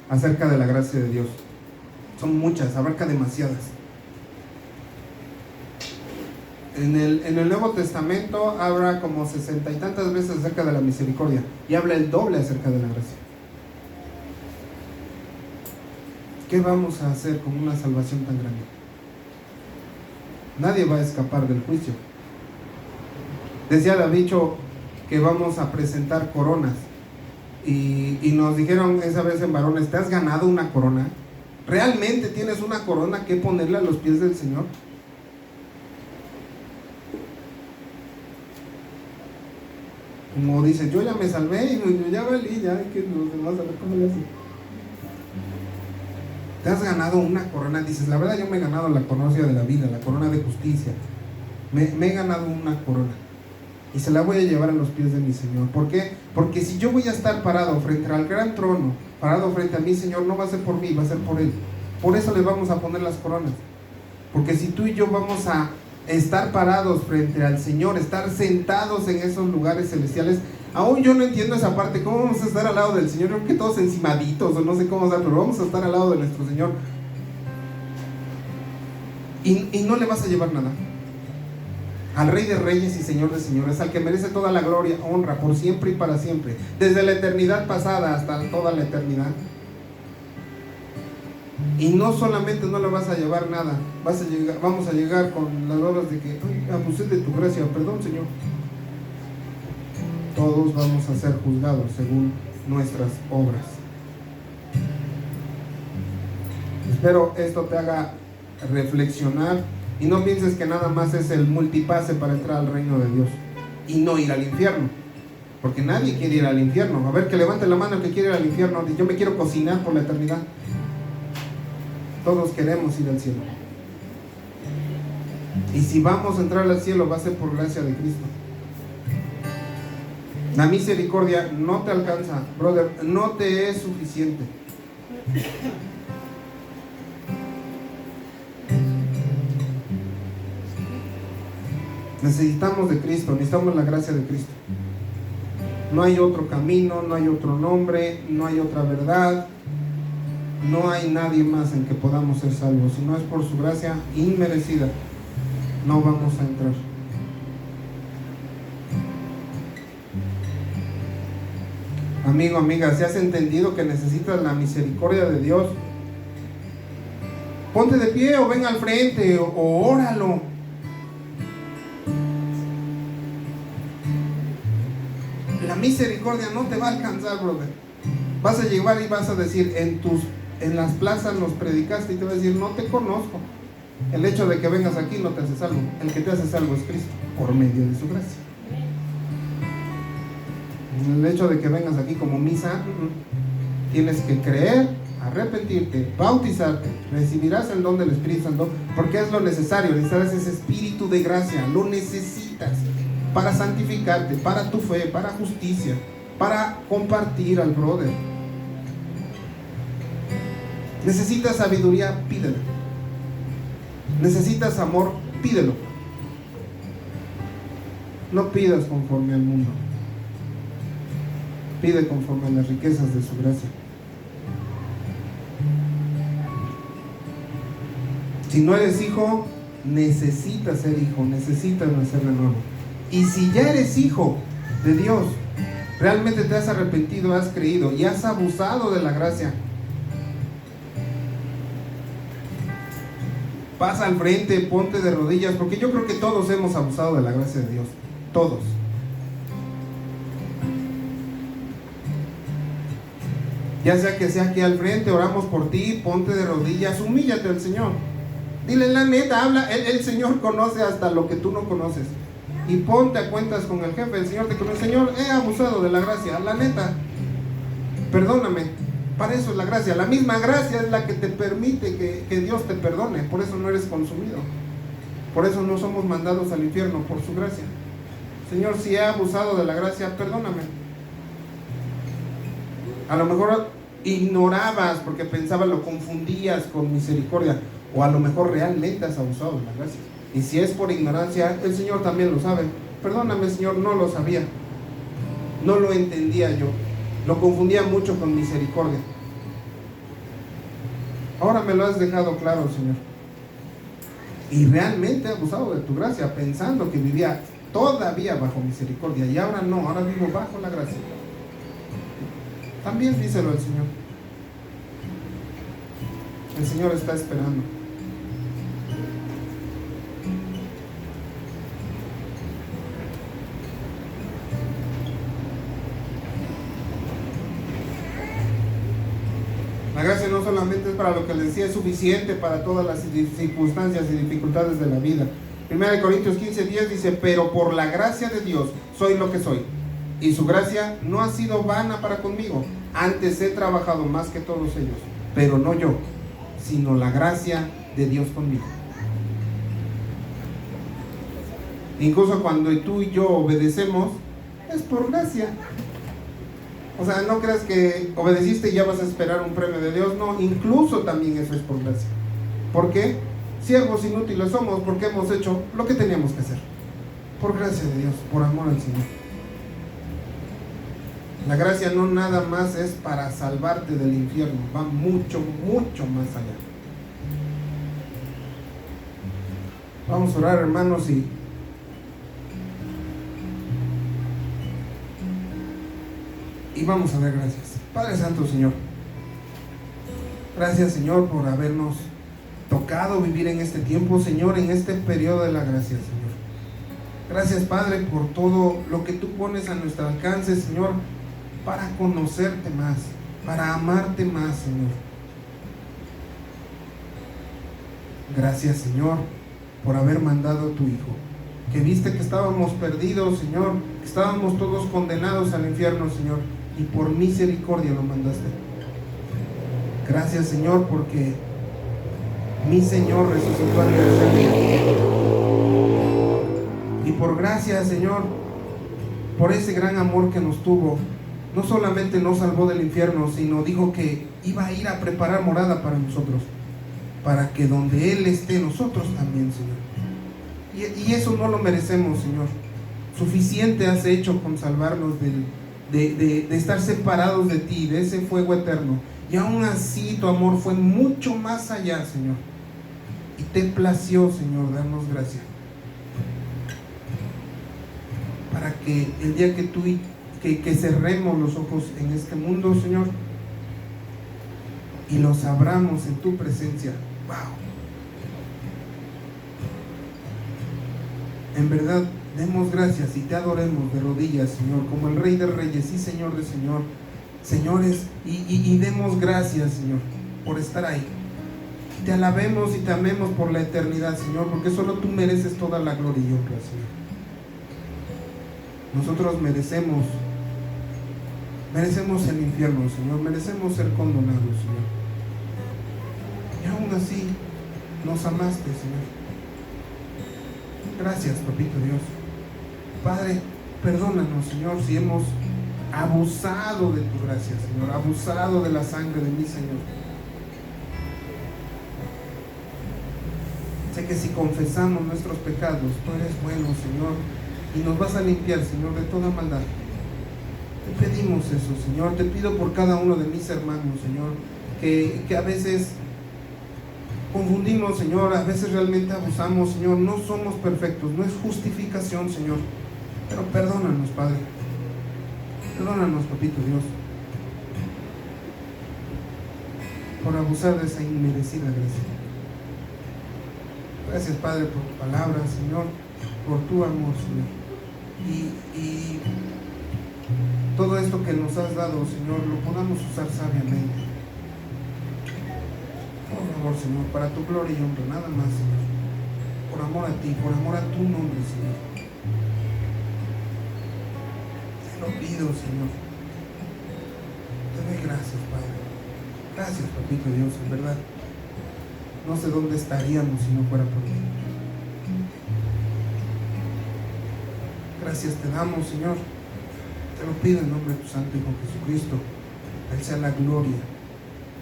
acerca de la gracia de Dios. Son muchas, abarca demasiadas. En el Nuevo Testamento habla como 60 y tantas veces acerca de la misericordia y habla el doble acerca de la gracia. ¿Qué vamos a hacer con una salvación tan grande? Nadie va a escapar del juicio. Decía Davicho que vamos a presentar coronas y nos dijeron esa vez en varones, ¿te has ganado una corona? ¿Realmente tienes una corona que ponerle a los pies del Señor? Como dice, yo ya me salvé y yo ya valí, ya hay que los demás a ver cómo le hacen. Te has ganado una corona, dices, la verdad yo me he ganado la corona de la vida, la corona de justicia. Me he ganado una corona y se la voy a llevar a los pies de mi Señor. ¿Por qué? Porque si yo voy a estar parado frente al gran trono, parado frente a mi Señor, no va a ser por mí, va a ser por Él. Por eso le vamos a poner las coronas. Porque si tú y yo vamos a estar parados frente al Señor, estar sentados en esos lugares celestiales, aún yo no entiendo esa parte. ¿Cómo vamos a estar al lado del Señor? Yo creo que todos encimaditos, o no sé cómo estar, pero vamos a estar al lado de nuestro Señor. Y no le vas a llevar nada. Al Rey de Reyes y Señor de Señores, al que merece toda la gloria, honra, por siempre y para siempre, desde la eternidad pasada hasta toda la eternidad. Y no solamente no le vas a llevar nada, vamos a llegar con las obras de que abusé de tu gracia, perdón, Señor. Todos vamos a ser juzgados según nuestras obras. Espero esto te haga reflexionar y no pienses que nada más es el multipase para entrar al reino de Dios y no ir al infierno, porque nadie quiere ir al infierno. A ver, que levante la mano el que quiere ir al infierno. Yo me quiero cocinar por la eternidad. Todos queremos ir al cielo. Y si vamos a entrar al cielo, va a ser por gracia de Cristo. La misericordia no te alcanza, brother, no te es suficiente. Necesitamos de Cristo, necesitamos la gracia de Cristo. No hay otro camino, no hay otro nombre, no hay otra verdad. No hay nadie más en que podamos ser salvos. Si no es por su gracia inmerecida, no vamos a entrar. Amigo, amiga, si has entendido que necesitas la misericordia de Dios, ponte de pie o ven al frente o óralo. La misericordia no te va a alcanzar, brother. Vas a llegar y vas a decir, en las plazas nos predicaste, y te va a decir, no te conozco. El hecho de que vengas aquí no te hace salvo. El que te hace salvo es Cristo, por medio de su gracia. El hecho de que vengas aquí como misa, tienes que creer, arrepentirte, bautizarte, recibirás el don del Espíritu Santo, porque es lo necesario. Necesitas ese espíritu de gracia, lo necesitas para santificarte, para tu fe, para justicia, para compartir al brother. Necesitas sabiduría, pídelo. Necesitas amor, pídelo. No pidas conforme al mundo. Pide conforme a las riquezas de su gracia. Si no eres hijo, necesitas ser hijo, necesitas nacer de nuevo. Y si ya eres hijo de Dios, realmente te has arrepentido, has creído y has abusado de la gracia, pasa al frente, ponte de rodillas, porque yo creo que todos hemos abusado de la gracia de Dios. Todos. Ya sea que sea aquí al frente, oramos por ti, ponte de rodillas, humíllate al Señor. Dile la neta, habla, el Señor conoce hasta lo que tú no conoces. Y ponte a cuentas con el jefe. El Señor te conoce. Señor, he abusado de la gracia, la neta, perdóname. Para eso es la gracia. La misma gracia es la que te permite que Dios te perdone. Por eso no eres consumido. Por eso no somos mandados al infierno, por su gracia. Señor, si he abusado de la gracia, perdóname. A lo mejor ignorabas porque pensabas, lo confundías con misericordia, o a lo mejor realmente has abusado de la gracia. Y si es por ignorancia, el Señor también lo sabe. Perdóname, Señor, no lo sabía, no lo entendía yo, lo confundía mucho con misericordia. Ahora me lo has dejado claro, Señor, y realmente he abusado de tu gracia, pensando que vivía todavía bajo misericordia, y ahora no, ahora vivo bajo la gracia. También díselo al Señor. El Señor está esperando. La gracia no solamente es para lo que les decía, es suficiente para todas las circunstancias y dificultades de la vida. 1 Corintios 15:10 dice: pero por la gracia de Dios soy lo que soy, y su gracia no ha sido vana para conmigo. Antes he trabajado más que todos ellos, pero no yo, sino la gracia de Dios conmigo. Incluso cuando tú y yo obedecemos, es por gracia. O sea, no creas que obedeciste y ya vas a esperar un premio de Dios. No, incluso también eso es por gracia. ¿Por qué? Siervos inútiles somos porque hemos hecho lo que teníamos que hacer. Por gracia de Dios, por amor al Señor. La gracia no nada más es para salvarte del infierno, va mucho, mucho más allá. Vamos a orar, hermanos, y vamos a dar gracias. Padre Santo, Señor, gracias, Señor, por habernos tocado vivir en este tiempo, Señor, en este periodo de la gracia, Señor. Gracias, Padre, por todo lo que tú pones a nuestro alcance, Señor, para conocerte más, para amarte más, Señor. Gracias, Señor, por haber mandado a tu Hijo, que viste que estábamos perdidos, Señor, que estábamos todos condenados al infierno, Señor, y por misericordia lo mandaste. Gracias, Señor, porque mi Señor resucitó al tercer día. Y por gracia, Señor, por ese gran amor que nos tuvo, no solamente nos salvó del infierno, sino dijo que iba a ir a preparar morada para nosotros, para que donde Él esté, nosotros también, Señor. Y eso no lo merecemos, Señor. Suficiente has hecho con salvarnos de estar separados de ti, de ese fuego eterno. Y aún así tu amor fue mucho más allá, Señor. Y te plació, Señor, darnos gracia, para que el día que tú que cerremos los ojos en este mundo, Señor, y los abramos en tu presencia, wow, en verdad demos gracias y te adoremos de rodillas, Señor, como el Rey de Reyes y Señor de Señores, y demos gracias, Señor, por estar ahí. Te alabemos y te amemos por la eternidad, Señor, porque solo tú mereces toda la gloria y honra, Señor. Nosotros merecemos el infierno, Señor, merecemos ser condenados, Señor. Y aún así nos amaste, Señor. Gracias, Papito Dios. Padre, perdónanos, Señor, si hemos abusado de tu gracia, Señor, abusado de la sangre de mi Señor. Sé que si confesamos nuestros pecados, tú eres bueno, Señor, y nos vas a limpiar, Señor, de toda maldad. Te pedimos eso, Señor. Te pido por cada uno de mis hermanos, Señor, que a veces confundimos, Señor, a veces realmente abusamos, Señor. No somos perfectos, no es justificación, Señor, pero perdónanos, Padre. Perdónanos, Papito Dios, por abusar de esa inmerecida gracia. Gracias, Padre, por tu palabra, Señor, por tu amor, Señor. Y todo esto que nos has dado, Señor, lo podamos usar sabiamente. Por favor, Señor, para tu gloria y honra, nada más, Señor. Por amor a ti, por amor a tu nombre, Señor. Te lo pido, Señor. Te doy gracias, Padre. Gracias, Papito Dios, en verdad. No sé dónde estaríamos si no fuera por ti. Gracias te damos, Señor. Te lo pido en nombre de tu Santo Hijo Jesucristo. A Él sea la gloria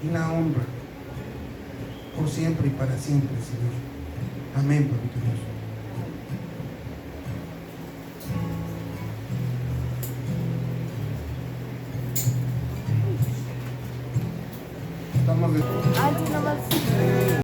y la honra por siempre y para siempre, Señor. Amén, Papito Dios.